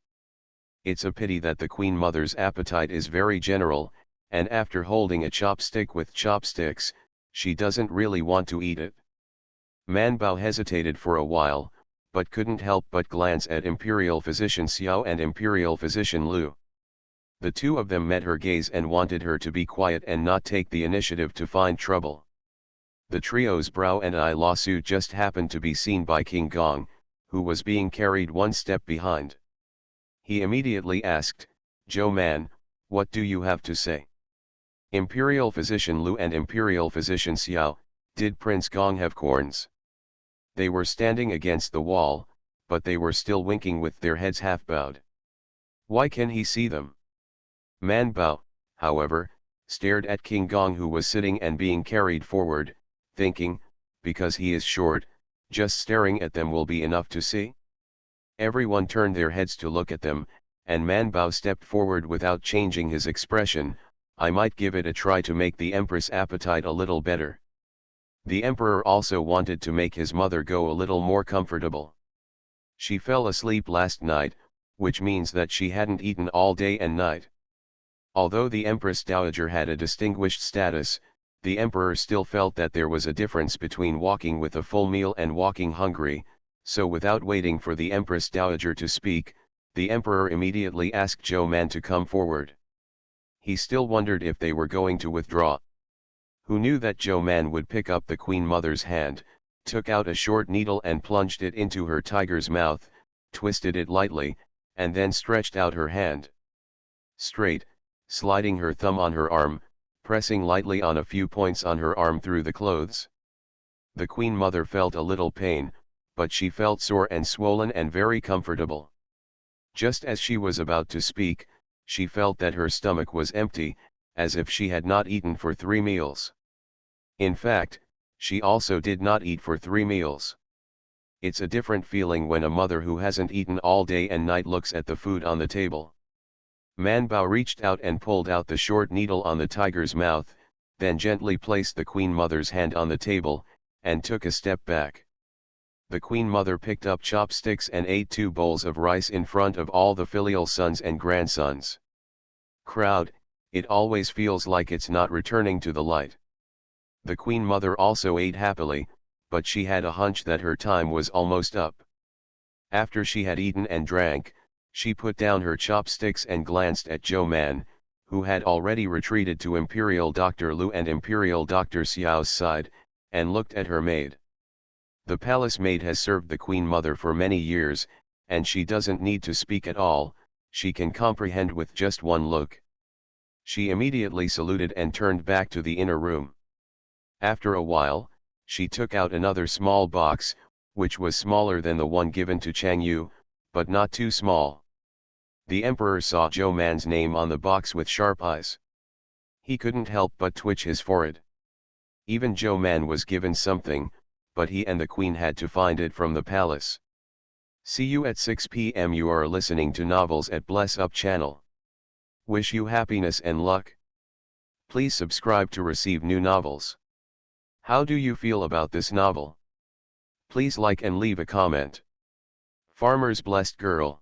It's a pity that the Queen Mother's appetite is very general, and after holding a chopstick with chopsticks, she doesn't really want to eat it. Man Bao hesitated for a while, but couldn't help but glance at Imperial Physician Xiao and Imperial Physician Lu. The 2 of them met her gaze and wanted her to be quiet and not take the initiative to find trouble. The trio's brow and eye lawsuit just happened to be seen by King Gong, who was being carried 1 step behind. He immediately asked, "Zhou Man, what do you have to say?" Imperial Physician Lu and Imperial Physician Xiao, did Prince Gong have corns? They were standing against the wall, but they were still winking with their heads half bowed. Why can he see them? Man Bao, however, stared at King Gong, who was sitting and being carried forward, thinking, because he is short, just staring at them will be enough to see. Everyone turned their heads to look at them, and Man Bao stepped forward without changing his expression. "I might give it a try to make the Empress' appetite a little better." The Emperor also wanted to make his mother go a little more comfortable. She fell asleep last night, which means that she hadn't eaten all day and night. Although the Empress Dowager had a distinguished status, the Emperor still felt that there was a difference between walking with a full meal and walking hungry, so without waiting for the Empress Dowager to speak, the Emperor immediately asked Zhou Man to come forward. He still wondered if they were going to withdraw. Who knew that Zhou Man would pick up the Queen Mother's hand, took out a short needle and plunged it into her tiger's mouth, twisted it lightly, and then stretched out her hand. Straight, sliding her thumb on her arm, pressing lightly on a few points on her arm through the clothes. The Queen Mother felt a little pain, but she felt sore and swollen and very comfortable. Just as she was about to speak, she felt that her stomach was empty, as if she had not eaten for 3 meals. In fact, she also did not eat for 3 meals. It's a different feeling when a mother who hasn't eaten all day and night looks at the food on the table. Man Bao reached out and pulled out the short needle on the tiger's mouth, then gently placed the Queen Mother's hand on the table, and took a step back. The Queen Mother picked up chopsticks and ate 2 bowls of rice in front of all the filial sons and grandsons. Crowd, it always feels like it's not returning to the light. The Queen Mother also ate happily, but she had a hunch that her time was almost up. After she had eaten and drank, she put down her chopsticks and glanced at Zhou Man, who had already retreated to Imperial Dr. Lu and Imperial Dr. Xiao's side, and looked at her maid. The palace maid has served the Queen Mother for many years, and she doesn't need to speak at all, she can comprehend with just one look. She immediately saluted and turned back to the inner room. After a while, she took out another small box, which was smaller than the one given to Chang Yu, but not too small. The emperor saw Zhou Man's name on the box with sharp eyes. He couldn't help but twitch his forehead. Even Zhou Man was given something, but he and the queen had to find it from the palace. See you at 6 p.m. You are listening to Novels at Bless Up channel. Wish you happiness and luck. Please subscribe to receive new novels. How do you feel about this novel? Please like and leave a comment. Farmer's Blessed Girl.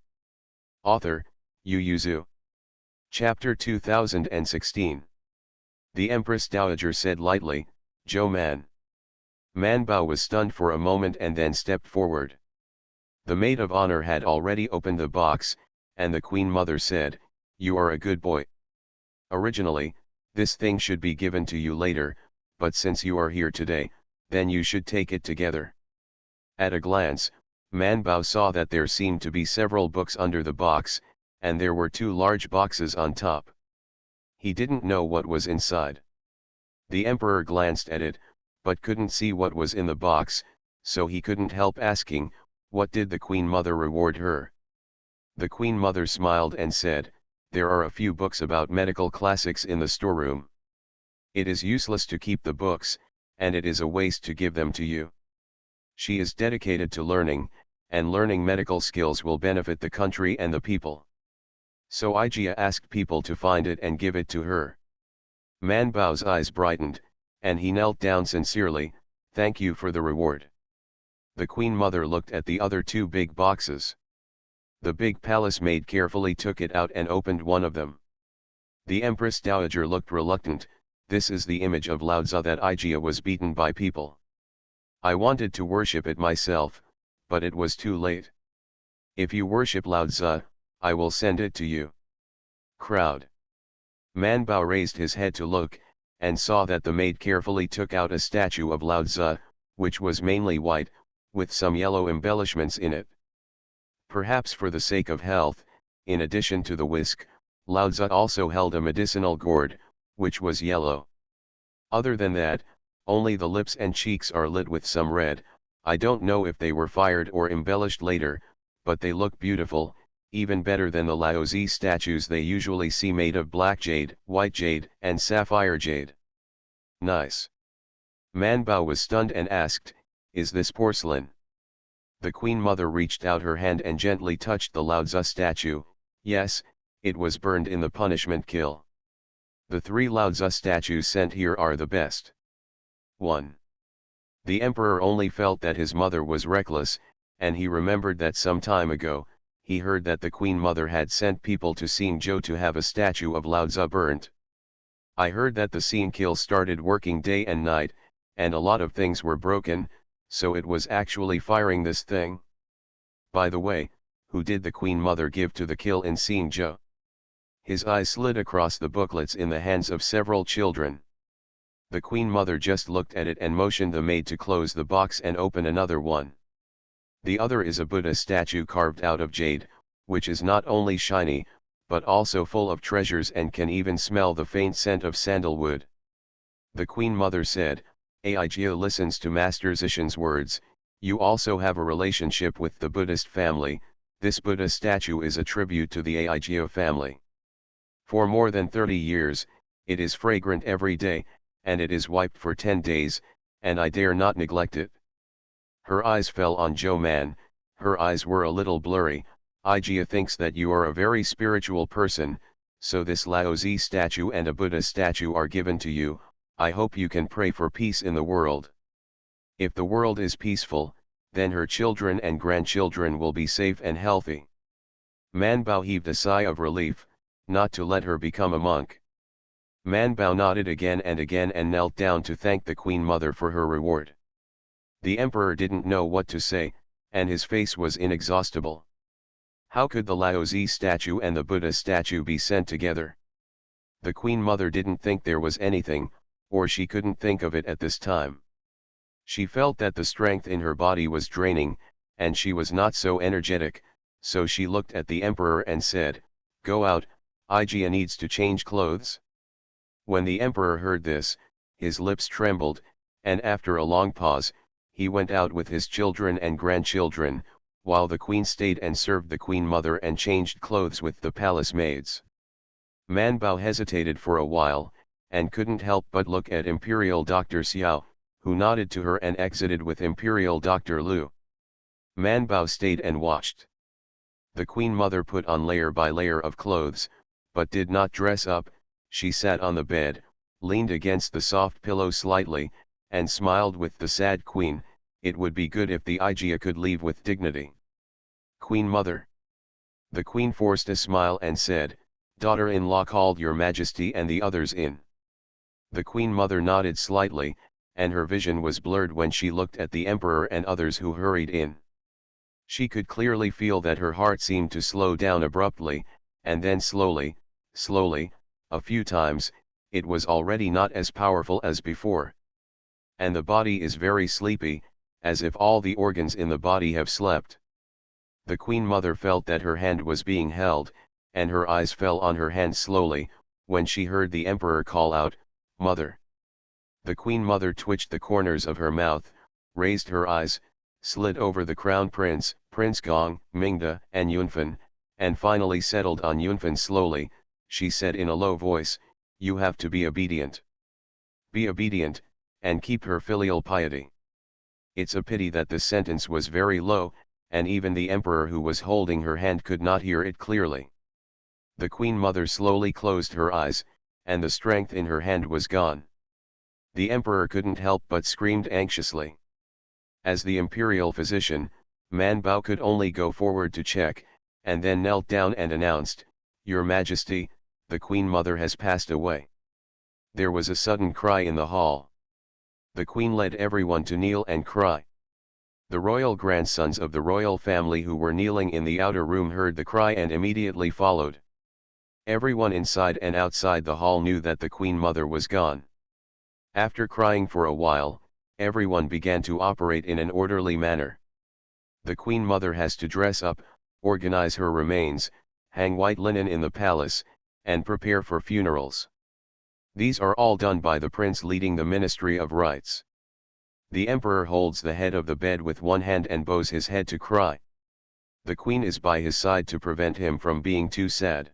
Author, Yu Zhu. Chapter 2016. The Empress Dowager said lightly, Zhou Man. Man Bao was stunned for a moment and then stepped forward. The maid of honor had already opened the box, and the Queen Mother said, You are a good boy. Originally, this thing should be given to you later, but since you are here today, then you should take it together. At a glance, Man Bao saw that there seemed to be several books under the box, and there were 2 large boxes on top. He didn't know what was inside. The emperor glanced at it, but couldn't see what was in the box, so he couldn't help asking, what did the Queen Mother reward her? The Queen Mother smiled and said, There are a few books about medical classics in the storeroom. It is useless to keep the books, and it is a waste to give them to you. She is dedicated to learning, and learning medical skills will benefit the country and the people. So Ijia asked people to find it and give it to her. Man Bao's eyes brightened, and he knelt down sincerely, Thank you for the reward. The Queen Mother looked at the other 2 big boxes. The big palace maid carefully took it out and opened one of them. The Empress Dowager looked reluctant, This is the image of Lao Tzu that Ijia was beaten by people. I wanted to worship it myself, but it was too late. If you worship Lao Tzu, I will send it to you. Crowd. Man Bao raised his head to look, and saw that the maid carefully took out a statue of Lao Tzu, which was mainly white, with some yellow embellishments in it. Perhaps for the sake of health, in addition to the whisk, Lao Tzu also held a medicinal gourd, which was yellow. Other than that, only the lips and cheeks are lit with some red. I don't know if they were fired or embellished later, but they look beautiful, even better than the Laozi statues they usually see made of black jade, white jade, and sapphire jade. Nice. Man Bao was stunned and asked, Is this porcelain? The Queen Mother reached out her hand and gently touched the Lao Tzu statue. Yes, it was burned in the punishment kill. The 3 Lao Tzu statues sent here are the best. 1. The emperor only felt that his mother was reckless, and he remembered that some time ago, he heard that the Queen Mother had sent people to Xingzhou to have a statue of Lao Tzu burnt. I heard that the Xingqiu started working day and night, and a lot of things were broken, so it was actually firing this thing. By the way, who did the Queen Mother give to the kill in Xingzhou? His eyes slid across the booklets in the hands of several children. The Queen Mother just looked at it and motioned the maid to close the box and open another one. The other is a Buddha statue carved out of jade, which is not only shiny, but also full of treasures and can even smell the faint scent of sandalwood. The Queen Mother said, Aigeo listens to Master Zishan's words. You also have a relationship with the Buddhist family. This Buddha statue is a tribute to the Aigeo family. For more than 30 years, it is fragrant every day, and it is wiped for 10 days, and I dare not neglect it. Her eyes fell on Jo-man. Her eyes were a little blurry. Aigeo thinks that you are a very spiritual person, so this Laozi statue and a Buddha statue are given to you. I hope you can pray for peace in the world. If the world is peaceful, then her children and grandchildren will be safe and healthy. Manbao heaved a sigh of relief, not to let her become a monk. Manbao nodded again and knelt down to thank the Queen Mother for her reward. The emperor didn't know what to say, and his face was inexhaustible. How could the Laozi statue and the Buddha statue be sent together? The Queen Mother didn't think there was anything, or she couldn't think of it at this time. She felt that the strength in her body was draining, and she was not so energetic, so she looked at the emperor and said, "Go out, Aigeo needs to change clothes." When the emperor heard this, his lips trembled, and after a long pause, he went out with his children and grandchildren, while the queen stayed and served the Queen Mother and changed clothes with the palace maids. Manbao hesitated for a while, and couldn't help but look at Imperial Dr. Xiao, who nodded to her and exited with Imperial Dr. Lu. Manbao stayed and watched. The Queen Mother put on layer by layer of clothes, but did not dress up. She sat on the bed, leaned against the soft pillow slightly, and smiled with the sad queen. It would be good if the Aigeo could leave with dignity. Queen Mother. The queen forced a smile and said, "Daughter-in-law called your majesty and the others in." The Queen Mother nodded slightly, and her vision was blurred when she looked at the emperor and others who hurried in. She could clearly feel that her heart seemed to slow down abruptly, and then slowly, a few times. It was already not as powerful as before. And the body is very sleepy, as if all the organs in the body have slept. The Queen Mother felt that her hand was being held, and her eyes fell on her hand slowly, when she heard the emperor call out, "Mother." The Queen Mother twitched the corners of her mouth, raised her eyes, slid over the Crown Prince, Prince Gong, Mingda, and Yunfan, and finally settled on Yunfan slowly. She said in a low voice, "You have to be obedient. Be obedient, and keep her filial piety." It's a pity that the sentence was very low, and even the emperor who was holding her hand could not hear it clearly. The Queen Mother slowly closed her eyes, and the strength in her hand was gone. The emperor couldn't help but screamed anxiously. As the imperial physician, Manbao could only go forward to check, and then knelt down and announced, "Your Majesty, the Queen Mother has passed away." There was a sudden cry in the hall. The Queen led everyone to kneel and cry. The royal grandsons of the royal family who were kneeling in the outer room heard the cry and immediately followed. Everyone inside and outside the hall knew that the Queen Mother was gone. After crying for a while, everyone began to operate in an orderly manner. The Queen Mother has to dress up, organize her remains, hang white linen in the palace, and prepare for funerals. These are all done by the prince leading the Ministry of Rites. The emperor holds the head of the bed with one hand and bows his head to cry. The queen is by his side to prevent him from being too sad.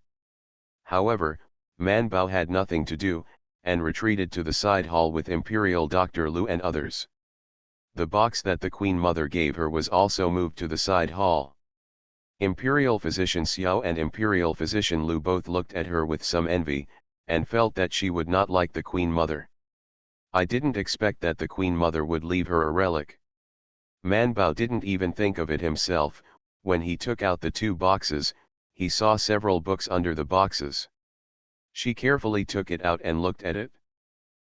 However, Manbao had nothing to do, and retreated to the side hall with Imperial Dr. Lu and others. The box that the Queen Mother gave her was also moved to the side hall. Imperial Physician Xiao and Imperial Physician Lu both looked at her with some envy, and felt that she would not like the Queen Mother. "I didn't expect that the Queen Mother would leave her a relic." Manbao didn't even think of it himself. When he took out the two boxes, he saw several books under the boxes. She carefully took it out and looked at it.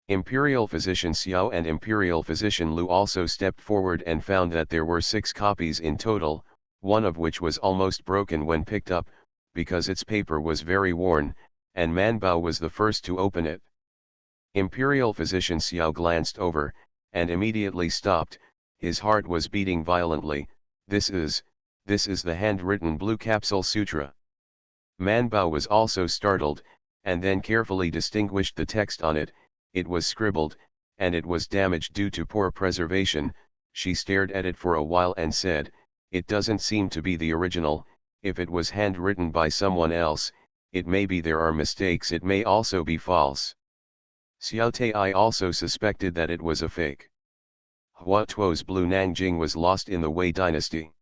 Imperial Physician Xiao and Imperial Physician Lu also stepped forward and found that there were 6 copies in total, one of which was almost broken when picked up, because its paper was very worn, and Manbao was the first to open it. Imperial Physician Xiao glanced over, and immediately stopped. His heart was beating violently. This is the handwritten Blue Capsule Sutra. Manbao was also startled, and then carefully distinguished the text on it. It was scribbled, and it was damaged due to poor preservation. She stared at it for a while and said, "It doesn't seem to be the original. If it was handwritten by someone else, it may be there are mistakes, it may also be false." Xiao Tai also suspected that it was a fake. Hua Tuo's Blue Nanjing was lost in the Wei dynasty.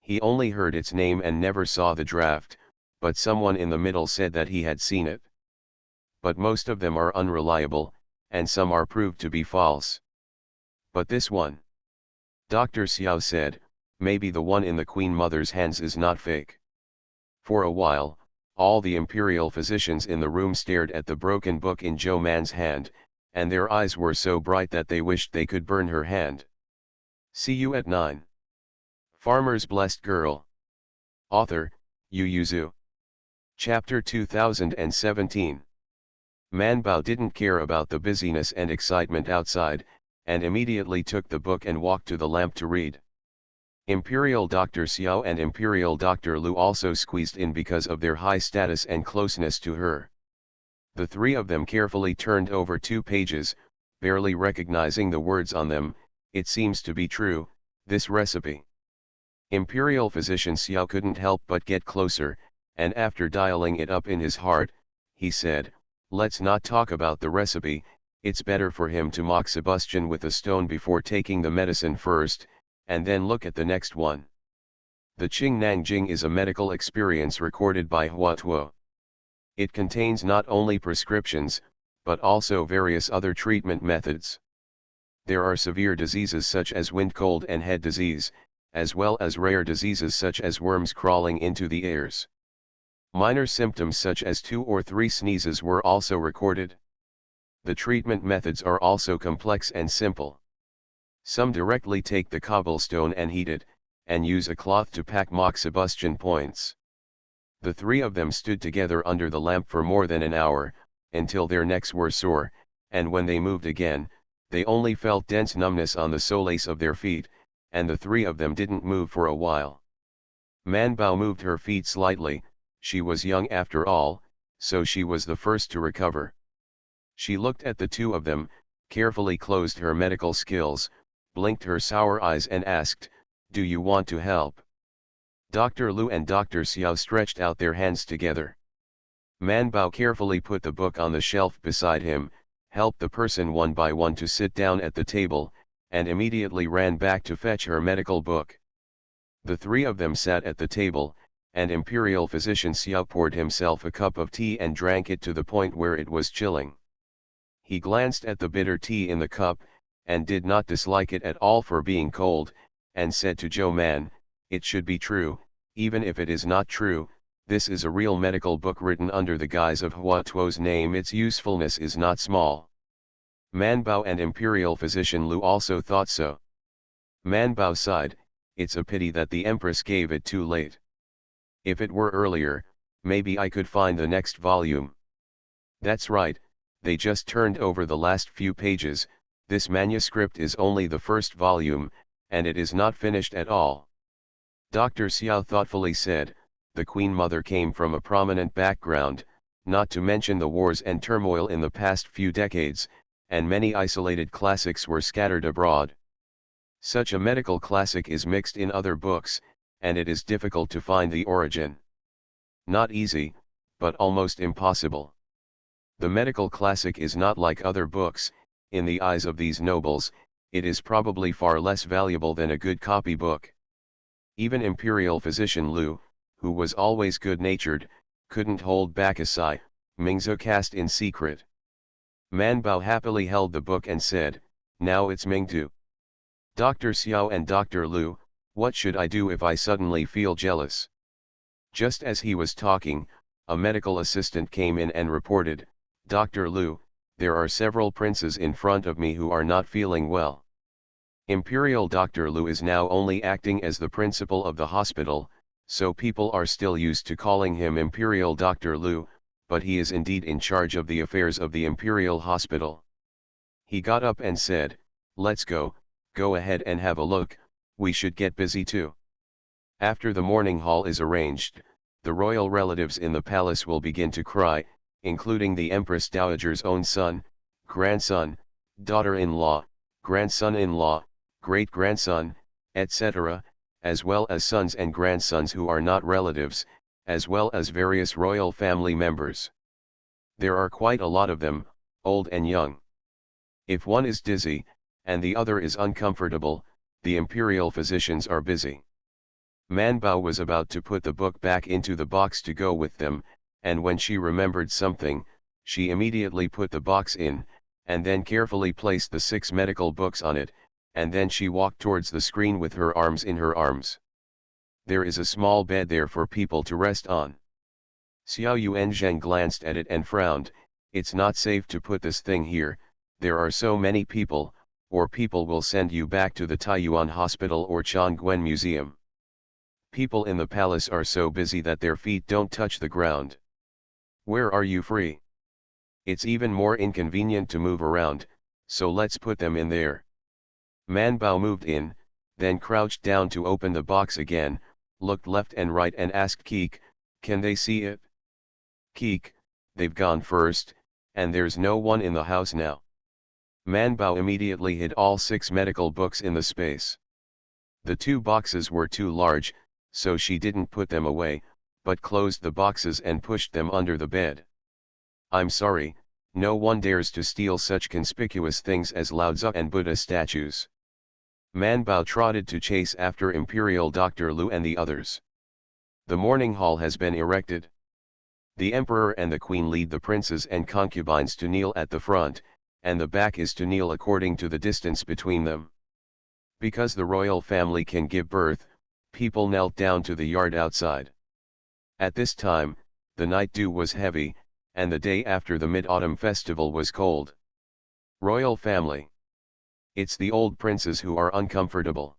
He only heard its name and never saw the draft, but someone in the middle said that he had seen it. But most of them are unreliable, and some are proved to be false. But this one, Dr. Xiao said, maybe the one in the Queen Mother's hands is not fake. For a while, all the imperial physicians in the room stared at the broken book in Zhou Man's hand, and their eyes were so bright that they wished they could burn her hand. See you at 9. Farmer's Blessed Girl. Author, Yu Yuzu. Chapter 2017. Man Bao didn't care about the busyness and excitement outside, and immediately took the book and walked to the lamp to read. Imperial Dr. Xiao and Imperial Dr. Lu also squeezed in because of their high status and closeness to her. The three of them carefully turned over 2 pages, barely recognizing the words on them. It seems to be true, this recipe. Imperial physician Xiao couldn't help but get closer, and after dialing it up in his heart, he said, "Let's not talk about the recipe. It's better for him to mock Sebastian with a stone before taking the medicine first, and then look at the next one." The Qing Nanjing is a medical experience recorded by Hua Tuo. It contains not only prescriptions, but also various other treatment methods. There are severe diseases such as wind cold and head disease, as well as rare diseases such as worms crawling into the ears. Minor symptoms such as 2 or 3 sneezes were also recorded. The treatment methods are also complex and simple. Some directly take the cobblestone and heat it, and use a cloth to pack moxibustion points. The three of them stood together under the lamp for more than an hour, until their necks were sore, and when they moved again, they only felt dense numbness on the soles of their feet, and the three of them didn't move for a while. Man Bao moved her feet slightly. She was young after all, so she was the first to recover. She looked at the two of them, carefully closed her medical skills, blinked her sour eyes and asked, "Do you want to help?" Dr. Lu and Dr. Xiao stretched out their hands together. Man Bao carefully put the book on the shelf beside him, helped the person one by one to sit down at the table, and immediately ran back to fetch her medical book. The three of them sat at the table, and Imperial Physician Xiao poured himself a cup of tea and drank it to the point where it was chilling. He glanced at the bitter tea in the cup, and did not dislike it at all for being cold, and said to Zhou Man, "It should be true, even if it is not true. This is a real medical book written under the guise of Hua Tuo's name. Its usefulness is not small." Man Bao and Imperial Physician Lu also thought so. Man Bao sighed, "It's a pity that the Empress gave it too late. If it were earlier, maybe I could find the next volume." That's right, they just turned over the last few pages. This manuscript is only the first volume, and it is not finished at all. Dr. Xiao thoughtfully said, "The Queen Mother came from a prominent background, not to mention the wars and turmoil in the past few decades, and many isolated classics were scattered abroad. Such a medical classic is mixed in other books, and it is difficult to find the origin. Not easy, but almost impossible. The medical classic is not like other books. In the eyes of these nobles, it is probably far less valuable than a good copybook." Even Imperial Physician Lu, who was always good-natured, couldn't hold back a sigh. Mingzhu cast in secret. Man Bao happily held the book and said, "Now it's Mingtu. Dr. Xiao and Dr. Lu, what should I do if I suddenly feel jealous?" Just as he was talking, a medical assistant came in and reported, "Dr. Lu, there are several princes in front of me who are not feeling well." Imperial Dr. Lu is now only acting as the principal of the hospital, so people are still used to calling him Imperial Dr. Lu, but he is indeed in charge of the affairs of the Imperial Hospital. He got up and said, "Let's go ahead and have a look, we should get busy too. After the morning hall is arranged, the royal relatives in the palace will begin to cry, including the Empress Dowager's own son, grandson, daughter-in-law, grandson-in-law, great-grandson, etc., as well as sons and grandsons who are not relatives, as well as various royal family members. There are quite a lot of them, old and young. If one is dizzy, and the other is uncomfortable, the imperial physicians are busy. Manbao was about to put the book back into the box to go with them, and when she remembered something, she immediately put the box in, and then carefully placed the 6 medical books on it, and then she walked towards the screen with her arms in her arms. There is a small bed there for people to rest on. Xiao Yuanzheng glanced at it and frowned. It's not safe to put this thing here, there are so many people, or people will send you back to the Taiyuan Hospital or Chongquen Museum. People in the palace are so busy that their feet don't touch the ground. Where are you free? It's even more inconvenient to move around, so let's put them in there. Manbao moved in, then crouched down to open the box again, looked left and right and asked Keek, can they see it? Keek, they've gone first, and there's no one in the house now. Manbao immediately hid all 6 medical books in the space. The 2 boxes were too large, so she didn't put them away, but closed the boxes and pushed them under the bed. I'm sorry, no one dares to steal such conspicuous things as Lao Tzu and Buddha statues. Manbao trotted to chase after Imperial Dr. Lu and the others. The morning hall has been erected. The emperor and the queen lead the princes and concubines to kneel at the front, and the back is to kneel according to the distance between them. Because the royal family can give birth, people knelt down to the yard outside. At this time, the night dew was heavy, and the day after the Mid-Autumn Festival was cold. Royal family. It's the old princes who are uncomfortable.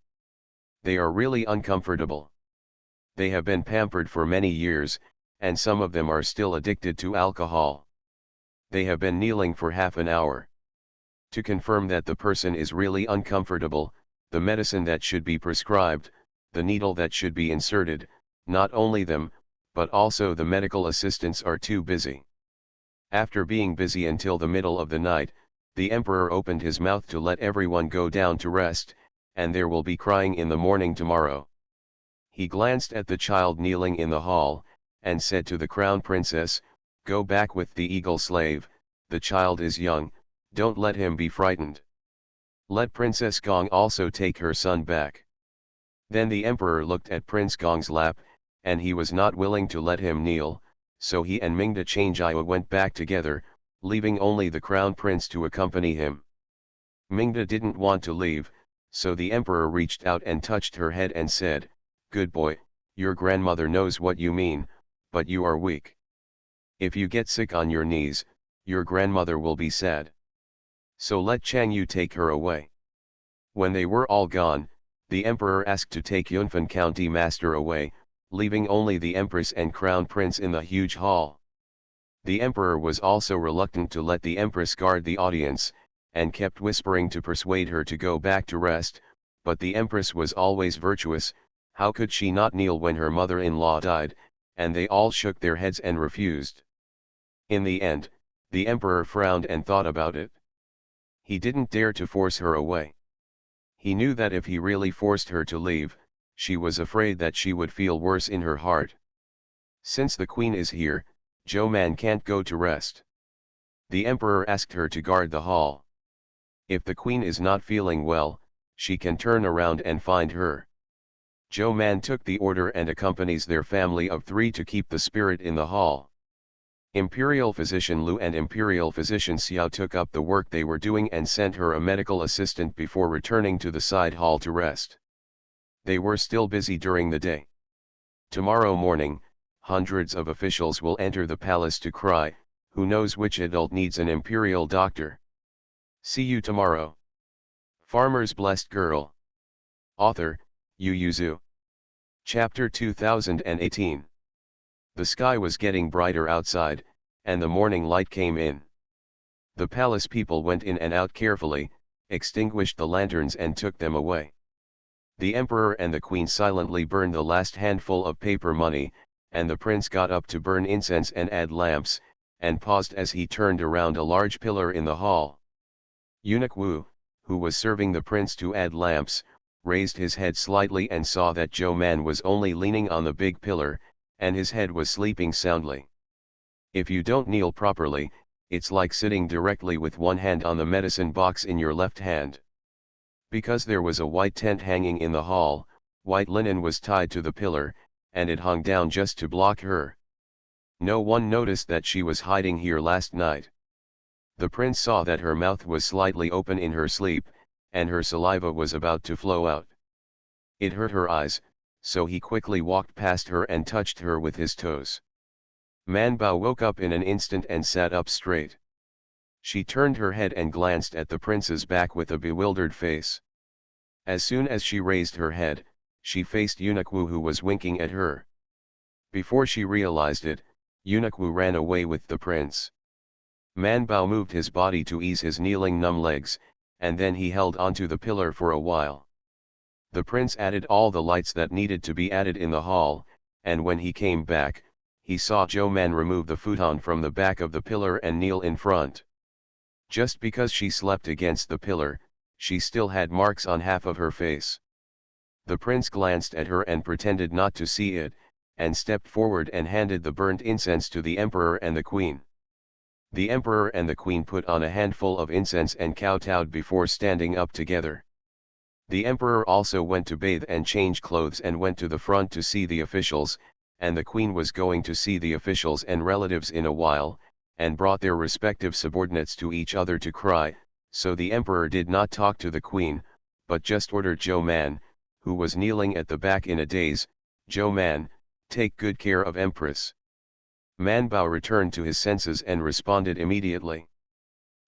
They are really uncomfortable. They have been pampered for many years, and some of them are still addicted to alcohol. They have been kneeling for half an hour. To confirm that the person is really uncomfortable, the medicine that should be prescribed, the needle that should be inserted, not only them, but also the medical assistants are too busy. After being busy until the middle of the night, the emperor opened his mouth to let everyone go down to rest, and there will be crying in the morning tomorrow. He glanced at the child kneeling in the hall, and said to the crown princess, go back with the eagle slave, the child is young, don't let him be frightened. Let Princess Gong also take her son back. Then the emperor looked at Prince Gong's lap, and he was not willing to let him kneel, so he and Mingda Changjia went back together, leaving only the crown prince to accompany him. Mingda didn't want to leave, so the emperor reached out and touched her head and said, good boy, your grandmother knows what you mean, but you are weak. If you get sick on your knees, your grandmother will be sad. So let Chang Yu take her away. When they were all gone, the emperor asked to take Yunfan County Master away, leaving only the empress and crown prince in the huge hall. The emperor was also reluctant to let the empress guard the audience, and kept whispering to persuade her to go back to rest, but the empress was always virtuous, how could she not kneel when her mother-in-law died, and they all shook their heads and refused. In the end, the emperor frowned and thought about it. He didn't dare to force her away. He knew that if he really forced her to leave, she was afraid that she would feel worse in her heart. Since the queen is here, Zhou Man can't go to rest. The emperor asked her to guard the hall. If the queen is not feeling well, she can turn around and find her. Zhou Man took the order and accompanies their family of 3 to keep the spirit in the hall. Imperial Physician Lu and Imperial Physician Xiao took up the work they were doing and sent her a medical assistant before returning to the side hall to rest. They were still busy during the day. Tomorrow morning, hundreds of officials will enter the palace to cry, who knows which adult needs an imperial doctor. See you tomorrow. Farmer's Blessed Girl. Author, Yu Yuzu. Chapter 2018. The sky was getting brighter outside, and the morning light came in. The palace people went in and out carefully, extinguished the lanterns and took them away. The emperor and the queen silently burned the last handful of paper money, and the prince got up to burn incense and add lamps, and paused as he turned around a large pillar in the hall. Eunuch Wu, who was serving the prince to add lamps, raised his head slightly and saw that Zhou Man was only leaning on the big pillar, and his head was sleeping soundly. If you don't kneel properly, it's like sitting directly with one hand on the medicine box in your left hand. Because there was a white tent hanging in the hall, white linen was tied to the pillar, and it hung down just to block her. No one noticed that she was hiding here last night. The prince saw that her mouth was slightly open in her sleep, and her saliva was about to flow out. It hurt her eyes, so he quickly walked past her and touched her with his toes. Man Bao woke up in an instant and sat up straight. She turned her head and glanced at the prince's back with a bewildered face. As soon as she raised her head, she faced Eunuch Wu, who was winking at her. Before she realized it, Eunuch Wu ran away with the prince. Man Bao moved his body to ease his kneeling numb legs, and then he held onto the pillar for a while. The prince added all the lights that needed to be added in the hall, and when he came back, he saw Zhou Man remove the futon from the back of the pillar and kneel in front. Just because she slept against the pillar, she still had marks on half of her face. The prince glanced at her and pretended not to see it, and stepped forward and handed the burnt incense to the emperor and the queen. The emperor and the queen put on a handful of incense and kowtowed before standing up together. The emperor also went to bathe and change clothes and went to the front to see the officials, and the queen was going to see the officials and relatives in a while, and brought their respective subordinates to each other to cry, so the emperor did not talk to the queen, but just ordered Zhou Man, who was kneeling at the back in a daze, "Zhou Man, take good care of Empress." Man Bao returned to his senses and responded immediately.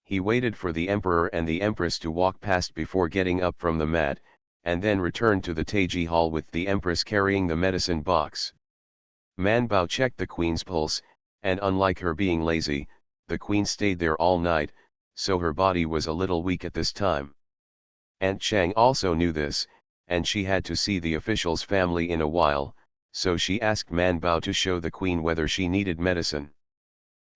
He waited for the emperor and the empress to walk past before getting up from the mat, and then returned to the Taiji hall with the empress carrying the medicine box. Man Bao checked the queen's pulse, and unlike her being lazy, the queen stayed there all night, so her body was a little weak at this time. Aunt Chang also knew this, and she had to see the official's family in a while, so she asked Man Bao to show the queen whether she needed medicine.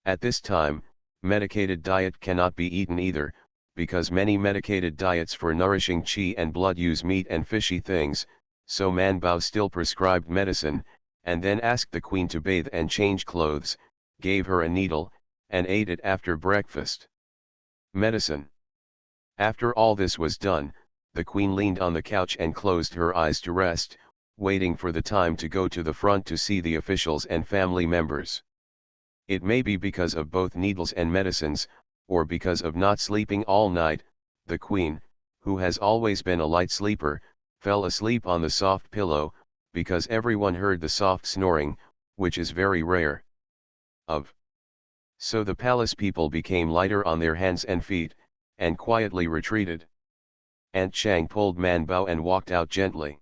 At this time, medicated diet cannot be eaten either, because many medicated diets for nourishing qi and blood use meat and fishy things, so Man Bao still prescribed medicine, and then asked the queen to bathe and change clothes, gave her a needle, and ate it after breakfast. Medicine. After all this was done, the queen leaned on the couch and closed her eyes to rest, waiting for the time to go to the front to see the officials and family members. It may be because of both needles and medicines, or because of not sleeping all night, the queen, who has always been a light sleeper, fell asleep on the soft pillow, because everyone heard the soft snoring, which is very rare. So the palace people became lighter on their hands and feet, and quietly retreated. Aunt Chang pulled Man Bao and walked out gently.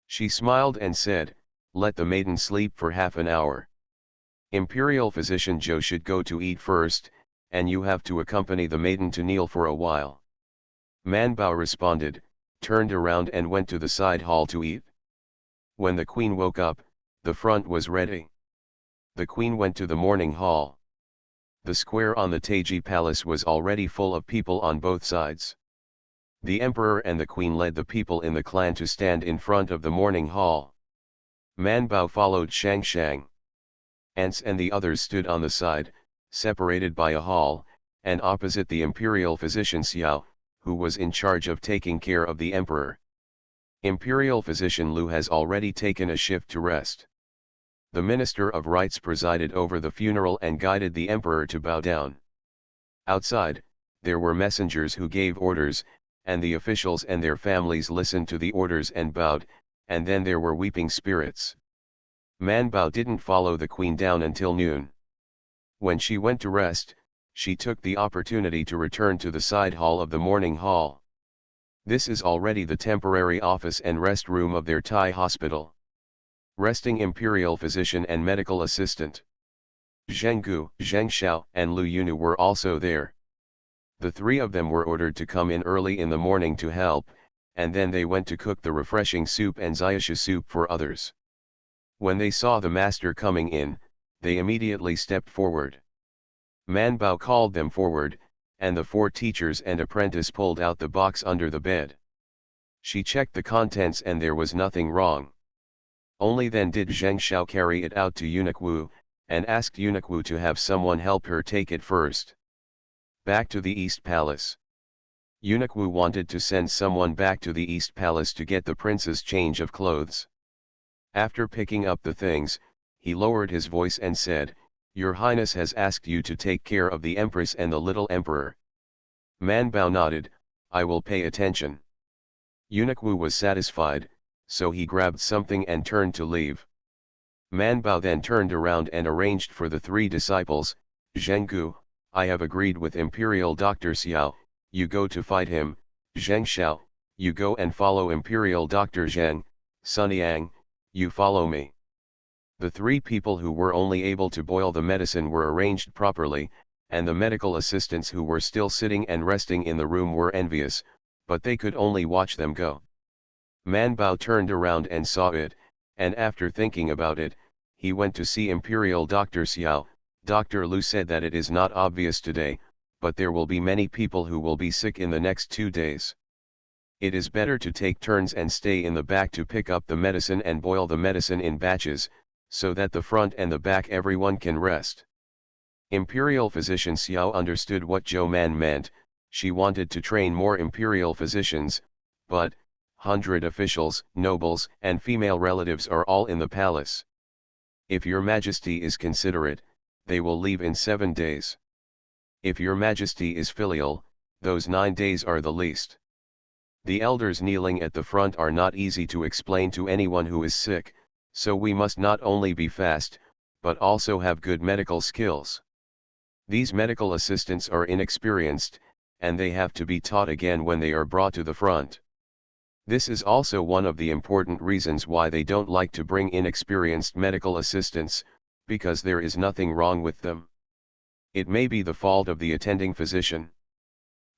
She smiled and said, "Let the maiden sleep for half an hour. Imperial physician Zhou should go to eat first, and you have to accompany the maiden to kneel for a while." Man Bao responded, turned around and went to the side hall to eat. When the queen woke up, the front was ready. The queen went to the morning hall. The square on the Taiji palace was already full of people on both sides. The emperor and the queen led the people in the clan to stand in front of the morning hall. Man Bao followed Shang Shang. Ants and the others stood on the side, separated by a hall, and opposite the imperial physician Xiao, who was in charge of taking care of the emperor. Imperial physician Lu has already taken a shift to rest. The Minister of Rites presided over the funeral and guided the emperor to bow down. Outside, there were messengers who gave orders, and the officials and their families listened to the orders and bowed, and then there were weeping spirits. Man Bao didn't follow the queen down until noon. When she went to rest, she took the opportunity to return to the side hall of the morning hall. This is already the temporary office and rest room of their Thai hospital. Resting imperial physician and medical assistant Zheng Gu, Zheng Xiao, and Lu Yunu were also there. The three of them were ordered to come in early in the morning to help, and then they went to cook the refreshing soup and Xiaoshi soup for others. When they saw the master coming in, they immediately stepped forward. Man Bao called them forward, and the 4 teachers and apprentice pulled out the box under the bed. She checked the contents and there was nothing wrong. Only then did Zheng Xiao carry it out to Eunuch Wu, and asked Eunuch Wu to have someone help her take it first. Back to the East Palace. Eunuch Wu wanted to send someone back to the East Palace to get the prince's change of clothes. After picking up the things, he lowered his voice and said, "Your Highness has asked you to take care of the Empress and the little Emperor." Man Bao nodded, "I will pay attention." Eunuch Wu was satisfied, so he grabbed something and turned to leave. Man Bao then turned around and arranged for the 3 disciples, "Zhenggu, I have agreed with Imperial Dr. Xiao, you go to fight him, Zheng Xiao, you go and follow Imperial Dr. Zheng, Sun Yang, you follow me." The 3 people who were only able to boil the medicine were arranged properly, and the medical assistants who were still sitting and resting in the room were envious, but they could only watch them go. Man Bao turned around and saw it, and after thinking about it, he went to see Imperial Dr. Xiao. Dr. Lu said that it is not obvious today, but there will be many people who will be sick in the next 2 days. It is better to take turns and stay in the back to pick up the medicine and boil the medicine in batches, so that the front and the back everyone can rest. Imperial physician Xiao understood what Zhou Man meant. She wanted to train more imperial physicians, but 100 officials, nobles, and female relatives are all in the palace. If your majesty is considerate, they will leave in 7 days. If your majesty is filial, those 9 days are the least. The elders kneeling at the front are not easy to explain to anyone who is sick, so we must not only be fast, but also have good medical skills. These medical assistants are inexperienced, and they have to be taught again when they are brought to the front. This is also one of the important reasons why they don't like to bring inexperienced medical assistants, because there is nothing wrong with them. It may be the fault of the attending physician.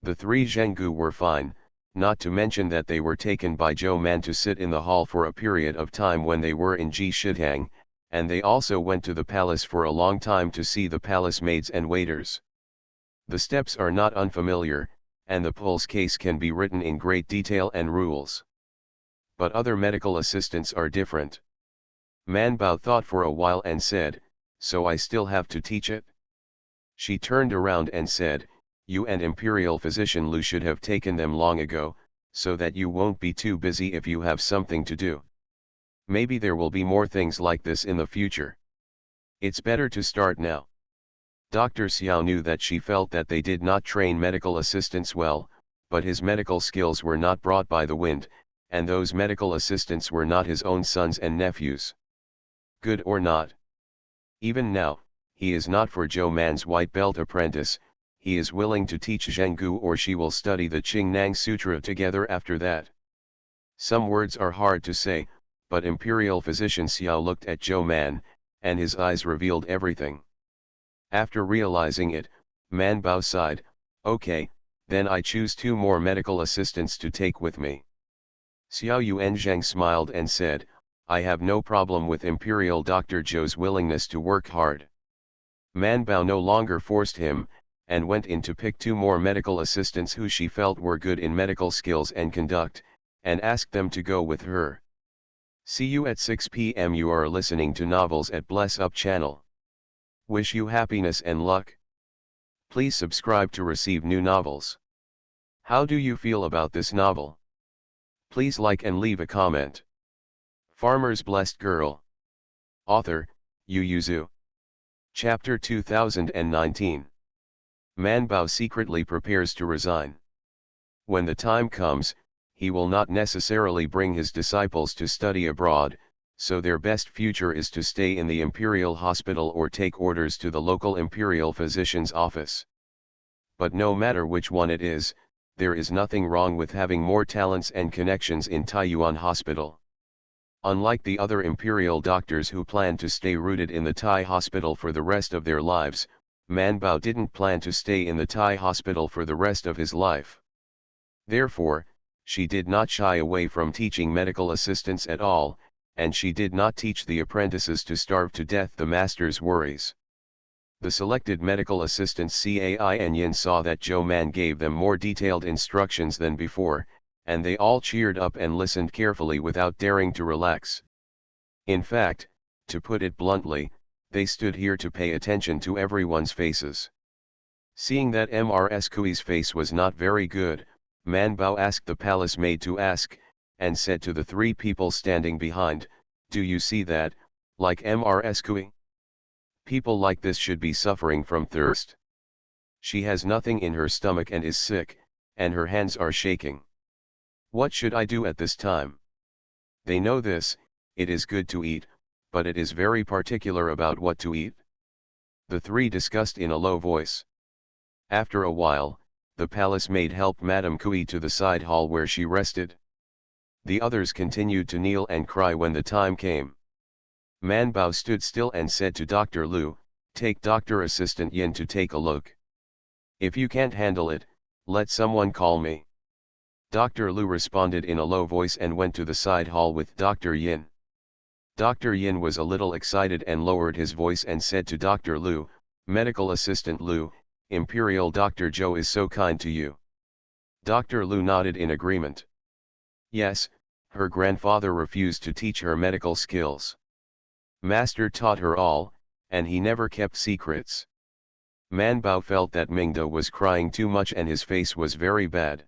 The 3 Zhenggu were fine, not to mention that they were taken by Zhou Man to sit in the hall for a period of time when they were in Ji Shitang, and they also went to the palace for a long time to see the palace maids and waiters. The steps are not unfamiliar, and the pulse case can be written in great detail and rules. But other medical assistants are different. Man Bao thought for a while and said, "So I still have to teach it?" She turned around and said, "You and Imperial Physician Lu should have taken them long ago, so that you won't be too busy if you have something to do. Maybe there will be more things like this in the future. It's better to start now." Dr. Xiao knew that she felt that they did not train medical assistants well, but his medical skills were not brought by the wind, and those medical assistants were not his own sons and nephews. Good or not. Even now, he is not for Zhou Man's white belt apprentice. He is willing to teach Zhenggu or she will study the Qingnang Sutra together after that. Some words are hard to say, but Imperial Physician Xiao looked at Zhou Man, and his eyes revealed everything. After realizing it, Man Bao sighed, "Okay, then I choose 2 more medical assistants to take with me." Xiao Yuanzhang smiled and said, "I have no problem with Imperial Dr. Zhou's willingness to work hard." Man Bao no longer forced him, and went in to pick 2 more medical assistants who she felt were good in medical skills and conduct, and asked them to go with her. See you at 6 p.m. You are listening to Novels at Bless Up channel. Wish you happiness and luck. Please subscribe to receive new novels. How do you feel about this novel? Please like and leave a comment. Farmer's Blessed Girl. Author, Yu Yuzu. Chapter 2019. Man Bao secretly prepares to resign. When the time comes, he will not necessarily bring his disciples to study abroad, so their best future is to stay in the imperial hospital or take orders to the local imperial physician's office. But no matter which one it is, there is nothing wrong with having more talents and connections in Taiyuan Hospital. Unlike the other imperial doctors who plan to stay rooted in the Tai hospital for the rest of their lives, Man Bao didn't plan to stay in the Tai hospital for the rest of his life. Therefore, she did not shy away from teaching medical assistants at all, and she did not teach the apprentices to starve to death the master's worries. The selected medical assistants Cai and Yin saw that Zhou Man gave them more detailed instructions than before, and they all cheered up and listened carefully without daring to relax. In fact, to put it bluntly, they stood here to pay attention to everyone's faces. Seeing that Mrs. Kui's face was not very good, Man Bao asked the palace maid to ask, and said to the three people standing behind, "Do you see that, like Mrs. Kui? People like this should be suffering from thirst. She has nothing in her stomach and is sick, and her hands are shaking. What should I do at this time? They know this, it is good to eat, but it is very particular about what to eat." The three discussed in a low voice. After a while, the palace maid helped Madame Kui to the side hall where she rested. The others continued to kneel and cry when the time came. Man Bao stood still and said to Dr. Lu, "Take Dr. Assistant Yin to take a look. If you can't handle it, let someone call me." Dr. Lu responded in a low voice and went to the side hall with Dr. Yin. Dr. Yin was a little excited and lowered his voice and said to Dr. Lu, "Medical Assistant Lu, Imperial Dr. Zhou is so kind to you." Dr. Lu nodded in agreement. Yes, her grandfather refused to teach her medical skills. Master taught her all, and he never kept secrets. Man Bao felt that Mingda was crying too much and his face was very bad.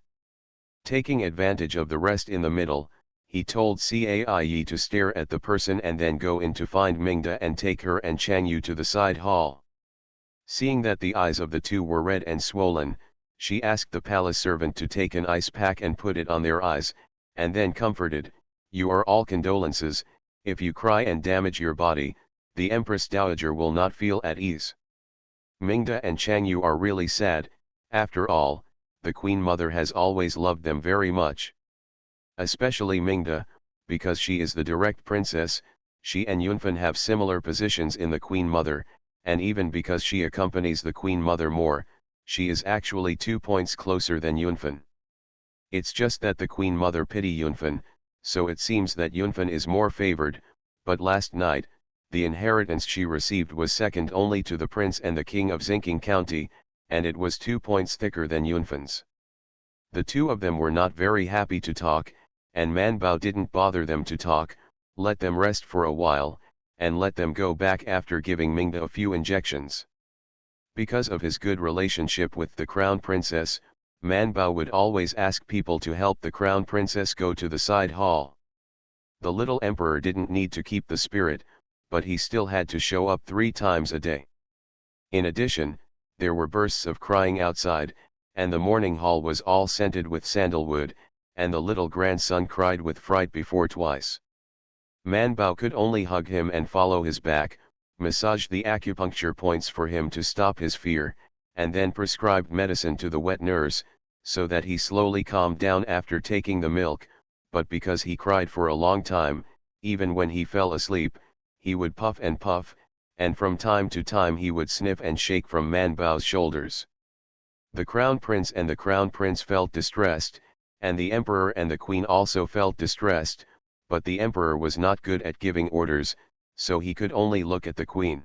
Taking advantage of the rest in the middle, he told Cai to stare at the person and then go in to find Mingda and take her and Chang Yu to the side hall. Seeing that the eyes of the two were red and swollen, she asked the palace servant to take an ice pack and put it on their eyes, and then comforted, "You are all condolences, if you cry and damage your body, the Empress Dowager will not feel at ease. Mingda and Chang Yu are really sad, after all, the Queen Mother has always loved them very much. Especially Mingda, because she is the direct princess, she and Yunfan have similar positions in the Queen Mother, and even because she accompanies the Queen Mother more, she is actually 2 points closer than Yunfan. It's just that the Queen Mother pity Yunfan, so it seems that Yunfan is more favored, but last night, the inheritance she received was second only to the prince and the king of Xinqing County, and it was 2 points thicker than Yunfan's." The two of them were not very happy to talk, and Man Bao didn't bother them to talk, let them rest for a while, and let them go back after giving Mingda a few injections. Because of his good relationship with the Crown Princess, Man Bao would always ask people to help the Crown Princess go to the side hall. The little emperor didn't need to keep the spirit, but he still had to show up 3 times a day. In addition, there were bursts of crying outside, and the morning hall was all scented with sandalwood, and the little grandson cried with fright before twice. Man Bao could only hug him and follow his back, massage the acupuncture points for him to stop his fear, and then prescribed medicine to the wet nurse, so that he slowly calmed down after taking the milk, but because he cried for a long time, even when he fell asleep, he would puff, and from time to time he would sniff and shake from Man Bao's shoulders. The Crown Prince and the Crown Prince felt distressed, and the Emperor and the Queen also felt distressed, but the Emperor was not good at giving orders, so he could only look at the Queen.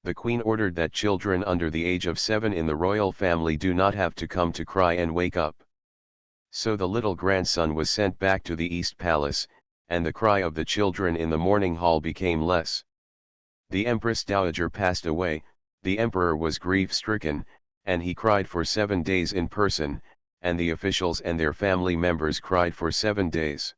The Queen ordered that children under the age of 7 in the royal family do not have to come to cry and wake up. So the little grandson was sent back to the East Palace, and the cry of the children in the morning hall became less. The Empress Dowager passed away, the Emperor was grief-stricken, and he cried for 7 days in person, and the officials and their family members cried for 7 days.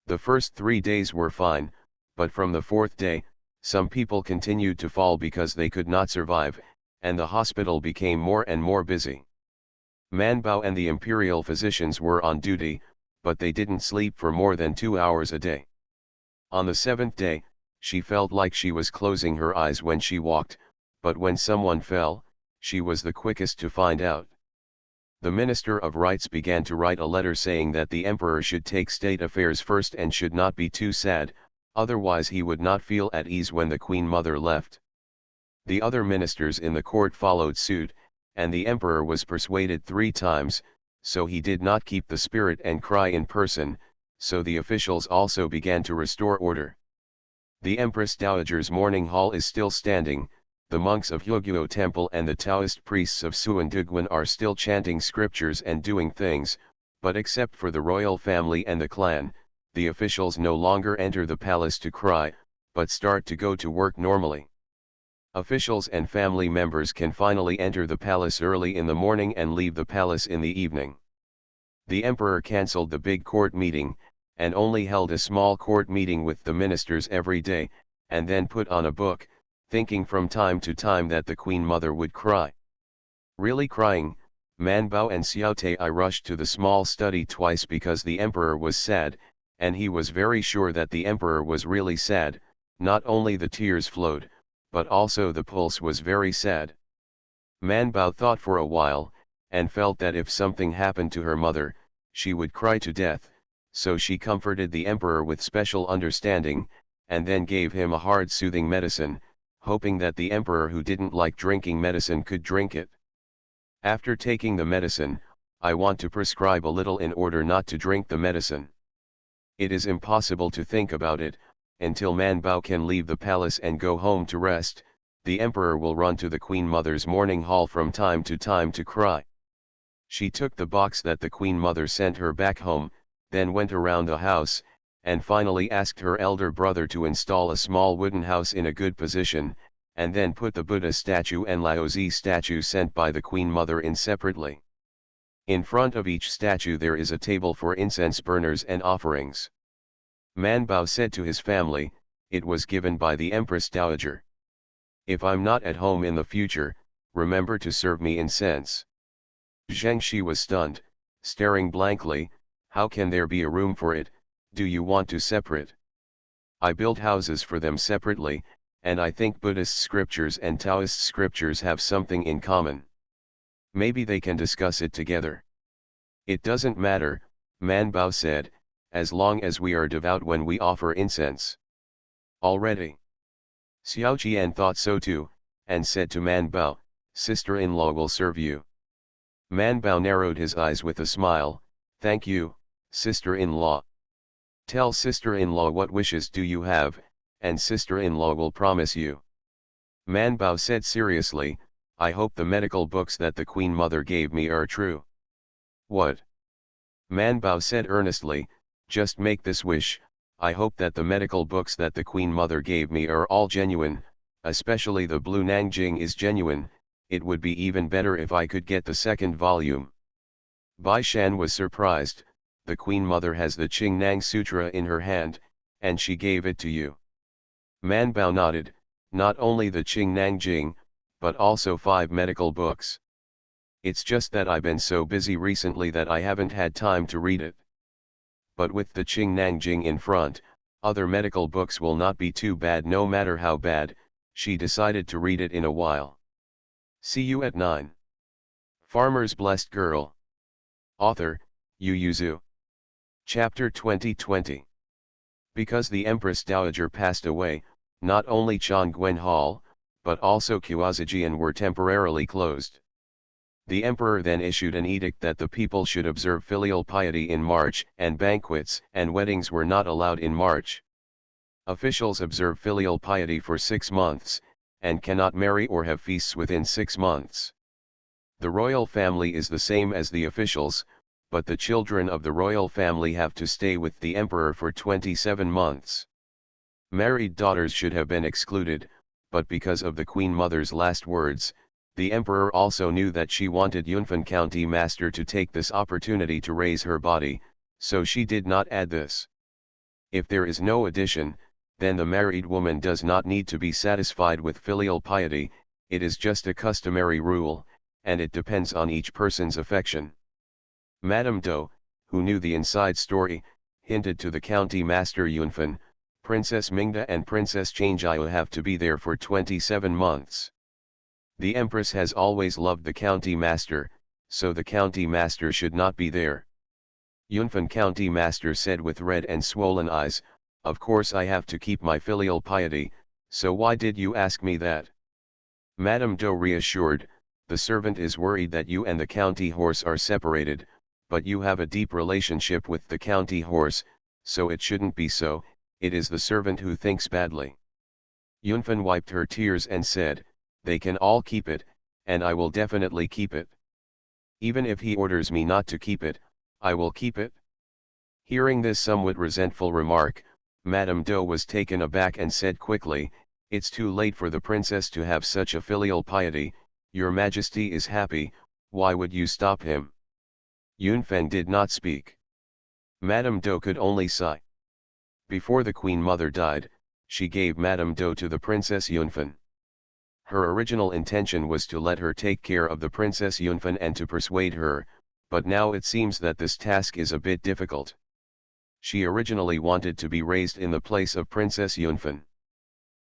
The first 3 days were fine, but from the 4th day, some people continued to fall because they could not survive, and the hospital became more and more busy. Man Bao and the imperial physicians were on duty, but they didn't sleep for more than 2 hours a day. On the 7th day, she felt like she was closing her eyes when she walked, but when someone fell, she was the quickest to find out. The Minister of Rights began to write a letter saying that the Emperor should take state affairs first and should not be too sad, otherwise he would not feel at ease when the Queen Mother left. The other ministers in the court followed suit, and the Emperor was persuaded 3 times, so he did not keep the spirit and cry in person, so the officials also began to restore order. The Empress Dowager's morning hall is still standing, the monks of Huguo Temple and the Taoist priests of Suandiguan are still chanting scriptures and doing things, but except for the royal family and the clan, the officials no longer enter the palace to cry, but start to go to work normally. Officials and family members can finally enter the palace early in the morning and leave the palace in the evening. The emperor cancelled the big court meeting, and only held a small court meeting with the ministers every day, and then put on a book, thinking from time to time that the Queen Mother would cry. Really crying, Man Bao and Xiao Tei rushed to the small study twice because the emperor was sad, and he was very sure that the emperor was really sad. Not only the tears flowed, but also the pulse was very sad. Man Bao thought for a while, and felt that if something happened to her mother, she would cry to death, so she comforted the emperor with special understanding, and then gave him a hard soothing medicine, hoping that the emperor who didn't like drinking medicine could drink it. After taking the medicine, I want to prescribe a little in order not to drink the medicine. It is impossible to think about it, until Man Bao can leave the palace and go home to rest. The emperor will run to the Queen Mother's morning hall from time to time to cry. She took the box that the Queen Mother sent her back home, then went around the house, and finally asked her elder brother to install a small wooden house in a good position, and then put the Buddha statue and Laozi statue sent by the Queen Mother in separately. In front of each statue there is a table for incense burners and offerings. Man Bao said to his family, "It was given by the Empress Dowager. If I'm not at home in the future, remember to serve me incense." Zheng Shi was stunned, staring blankly. "How can there be a room for it? Do you want to separate? I build houses for them separately, and I think Buddhist scriptures and Taoist scriptures have something in common. Maybe they can discuss it together." "It doesn't matter," Man Bao said, "as long as we are devout when we offer incense." "Already." Xiao Qian thought so too, and said to Man Bao, "Sister-in-law will serve you." Man Bao narrowed his eyes with a smile, "Thank you, sister-in-law. Tell sister-in-law what wishes do you have, and sister-in-law will promise you." Man Bao said seriously, "I hope the medical books that the Queen Mother gave me are true." "What?" Man Bao said earnestly, "Just make this wish. I hope that the medical books that the Queen Mother gave me are all genuine, especially the Blue Nanjing is genuine. It would be even better if I could get the second volume." Bai Shan was surprised. "The Queen Mother has the Qing Nang Sutra in her hand, and she gave it to you?" Man Bao nodded, "Not only the Qing Nang Jing, but also 5 medical books. It's just that I've been so busy recently that I haven't had time to read it. But with the Qing Nang Jing in front, other medical books will not be too bad no matter how bad." She decided to read it in a while. See you at 9. Farmer's Blessed Girl. Author, Yu Yuzu. Chapter 2020. Because the Empress Dowager passed away, not only Chongguan Hall, but also Qiaozijian were temporarily closed. The emperor then issued an edict that the people should observe filial piety in March, and banquets and weddings were not allowed in March. Officials observe filial piety for 6 months, and cannot marry or have feasts within 6 months. The royal family is the same as the officials, but the children of the royal family have to stay with the emperor for 27 months. Married daughters should have been excluded, but because of the Queen Mother's last words, the emperor also knew that she wanted Yunfan County Master to take this opportunity to raise her body, so she did not add this. If there is no addition, then the married woman does not need to be satisfied with filial piety. It is just a customary rule, and it depends on each person's affection. Madame Do, who knew the inside story, hinted to the county master Yunfan, Princess Mingda and Princess Changjiao have to be there for 27 months. The Empress has always loved the county master, so the county master should not be there. Yunfan county master said with red and swollen eyes, "Of course I have to keep my filial piety, so why did you ask me that?" Madame Do reassured, "The servant is worried that you and the county horse are separated, but you have a deep relationship with the county horse, so it shouldn't be so. It is the servant who thinks badly." Yunfan wiped her tears and said, they can all keep it, and I will definitely keep it. Even if he orders me not to keep it, I will keep it." Hearing this somewhat resentful remark, Madame Doe was taken aback and said quickly, "It's too late for the princess to have such a filial piety. Your Majesty is happy, why would you stop him?" Yunfen did not speak. Madame Doe could only sigh. Before the Queen Mother died, she gave Madame Doe to the Princess Yunfen. Her original intention was to let her take care of the Princess Yunfen and to persuade her, but now it seems that this task is a bit difficult. She originally wanted to be raised in the place of Princess Yunfen.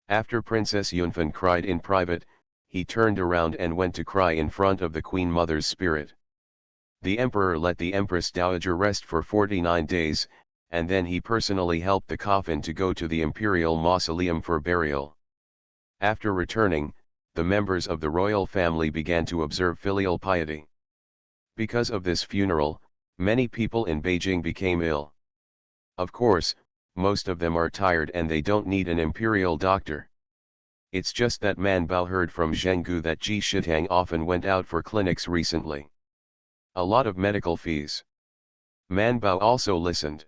After Princess Yunfen cried in private, he turned around and went to cry in front of the Queen Mother's spirit. The Emperor let the Empress Dowager rest for 49 days, and then he personally helped the coffin to go to the imperial mausoleum for burial. After returning, the members of the royal family began to observe filial piety. Because of this funeral, many people in Beijing became ill. Of course, most of them are tired and they don't need an imperial doctor. It's just that Man Bao heard from Zhenggu that Ji Shitang often went out for clinics recently. A lot of medical fees. Man Bao also listened.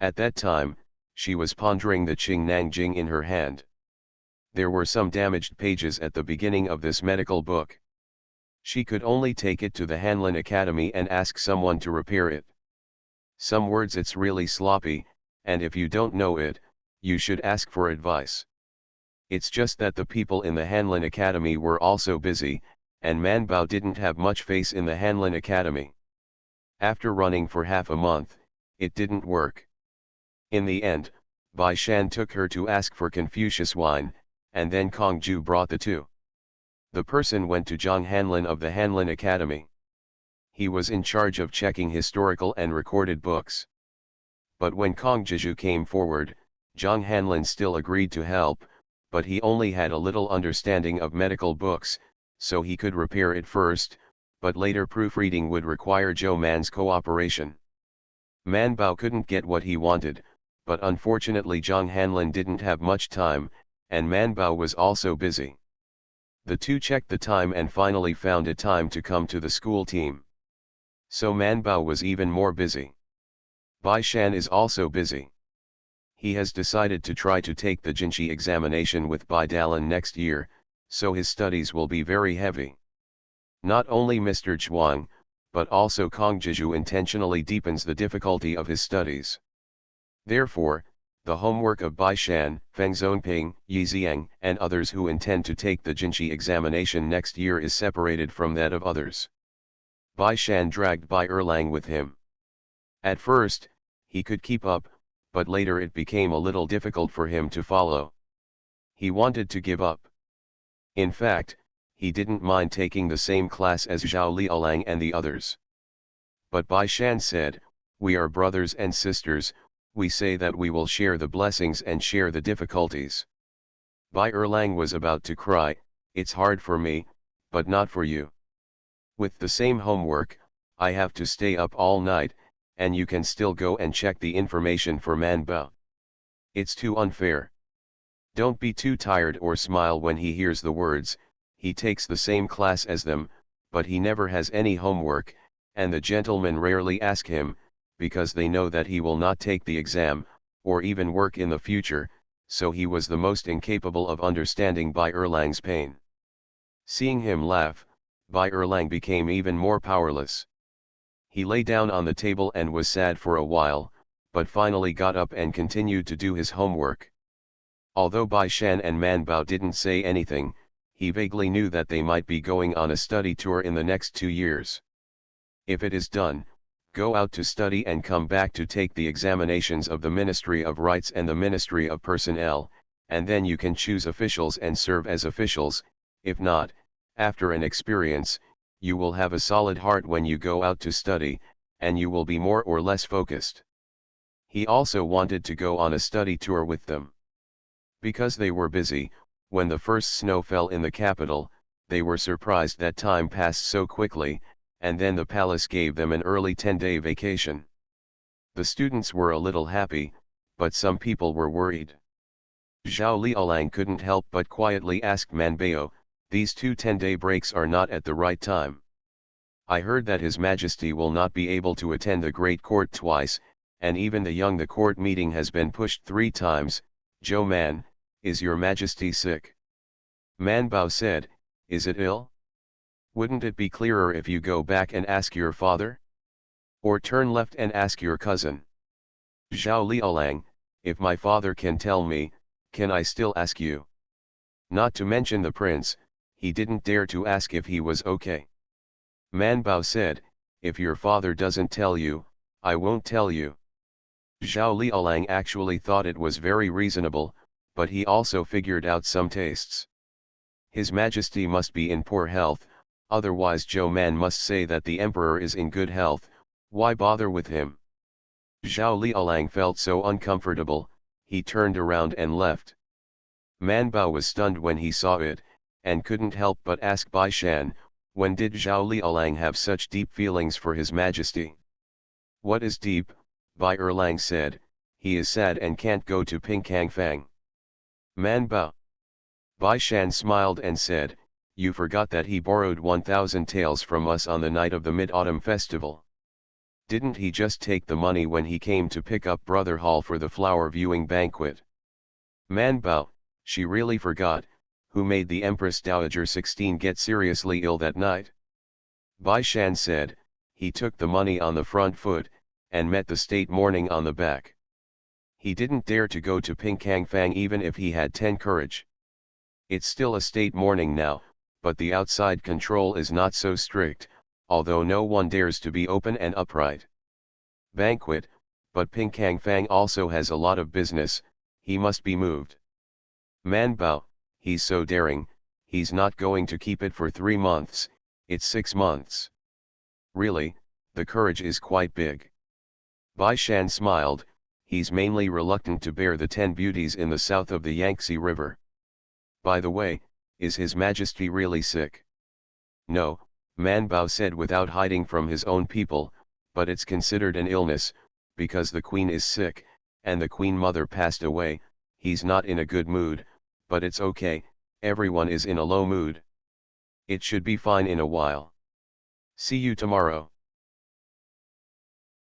At that time, she was pondering the Qing Nanjing in her hand. There were some damaged pages at the beginning of this medical book. She could only take it to the Hanlin Academy and ask someone to repair it. Some words it's really sloppy, and if you don't know it, you should ask for advice. It's just that the people in the Hanlin Academy were also busy, and Man Bao didn't have much face in the Hanlin Academy. After running for half a month, it didn't work. In the end, Bai Shan took her to ask for Confucius wine, and then Kong Ju brought the two. The person went to Zhang Hanlin of the Hanlin Academy. He was in charge of checking historical and recorded books. But when Kong Jeju came forward, Zhang Hanlin still agreed to help, but he only had a little understanding of medical books, so he could repair it first, but later proofreading would require Zhou Man's cooperation. Man Bao couldn't get what he wanted, but unfortunately Zhang Hanlin didn't have much time, and Man Bao was also busy. The two checked the time and finally found a time to come to the school team. So Man Bao was even more busy. Bai Shan is also busy. He has decided to try to take the Jinshi examination with Bai Dalan next year, so his studies will be very heavy. Not only Mr. Zhuang, but also Kong Jeju intentionally deepens the difficulty of his studies. Therefore, the homework of Bai Shan, Feng Zonping, Yi Xiang, and others who intend to take the Jinshi examination next year is separated from that of others. Bai Shan dragged Bai Erlang with him. At first, he could keep up, but later it became a little difficult for him to follow. He wanted to give up. In fact, he didn't mind taking the same class as Zhao Liaolang and the others. But Bai Shan said, "We are brothers and sisters, we say that we will share the blessings and share the difficulties." Bai Erlang was about to cry, "It's hard for me, but not for you. With the same homework, I have to stay up all night, and you can still go and check the information for Man Bao. It's too unfair." Don't be too tired or smile when he hears the words, he takes the same class as them, but he never has any homework, and the gentlemen rarely ask him, because they know that he will not take the exam, or even work in the future, so he was the most incapable of understanding Bai Erlang's pain. Seeing him laugh, Bai Erlang became even more powerless. He lay down on the table and was sad for a while, but finally got up and continued to do his homework. Although Bai Shan and Man Bao didn't say anything, he vaguely knew that they might be going on a study tour in the next 2 years. If it is done, go out to study and come back to take the examinations of the Ministry of Rights and the Ministry of Personnel, and then you can choose officials and serve as officials. If not, after an experience, you will have a solid heart when you go out to study, and you will be more or less focused. He also wanted to go on a study tour with them. Because they were busy, when the first snow fell in the capital, they were surprised that time passed so quickly, and then the palace gave them an early 10-day vacation. The students were a little happy, but some people were worried. Zhao Liaolang couldn't help but quietly ask Man Bao, These 2 10-day breaks are not at the right time. I heard that His Majesty will not be able to attend the Great Court twice, and even the court meeting has been pushed 3 times. Zhou Man, is your Majesty sick? Man Bao said, is it ill? Wouldn't it be clearer if you go back and ask your father? Or turn left and ask your cousin? Zhao Liaolang, if my father can tell me, can I still ask you? Not to mention the prince, he didn't dare to ask if he was okay. Man Bao said, if your father doesn't tell you, I won't tell you. Zhao Liaolang actually thought it was very reasonable, but he also figured out some tastes. His Majesty must be in poor health, otherwise Zhou Man must say that the emperor is in good health. Why bother with him? Zhao Liaolang felt so uncomfortable, he turned around and left. Man Bao was stunned when he saw it, and couldn't help but ask Bai Shan, when did Zhao Liaolang have such deep feelings for His Majesty? What is deep? Bai Erlang said, he is sad and can't go to Pingkangfang. Man Bao. Bai Shan smiled and said, you forgot that he borrowed 1,000 taels from us on the night of the Mid-Autumn Festival. Didn't he just take the money when he came to pick up Brother Hall for the flower viewing banquet? Man Bao, she really forgot, who made the Empress Dowager 16 get seriously ill that night? Bai Shan said, he took the money on the front foot, and met the state mourning on the back. He didn't dare to go to Pingkangfang even if he had 10 courage. It's still a state mourning now, but the outside control is not so strict, although no one dares to be open and upright. Banquet, but Pingkangfang also has a lot of business, he must be moved. Man Bao, he's so daring, he's not going to keep it for 3 months, it's 6 months. Really, the courage is quite big. Bai Shan smiled, he's mainly reluctant to bear the 10 beauties in the south of the Yangtze River. By the way, is His Majesty really sick? No, Man Bao said without hiding from his own people, but it's considered an illness, because the Queen is sick, and the Queen Mother passed away. He's not in a good mood, but it's okay, everyone is in a low mood. It should be fine in a while. See you tomorrow.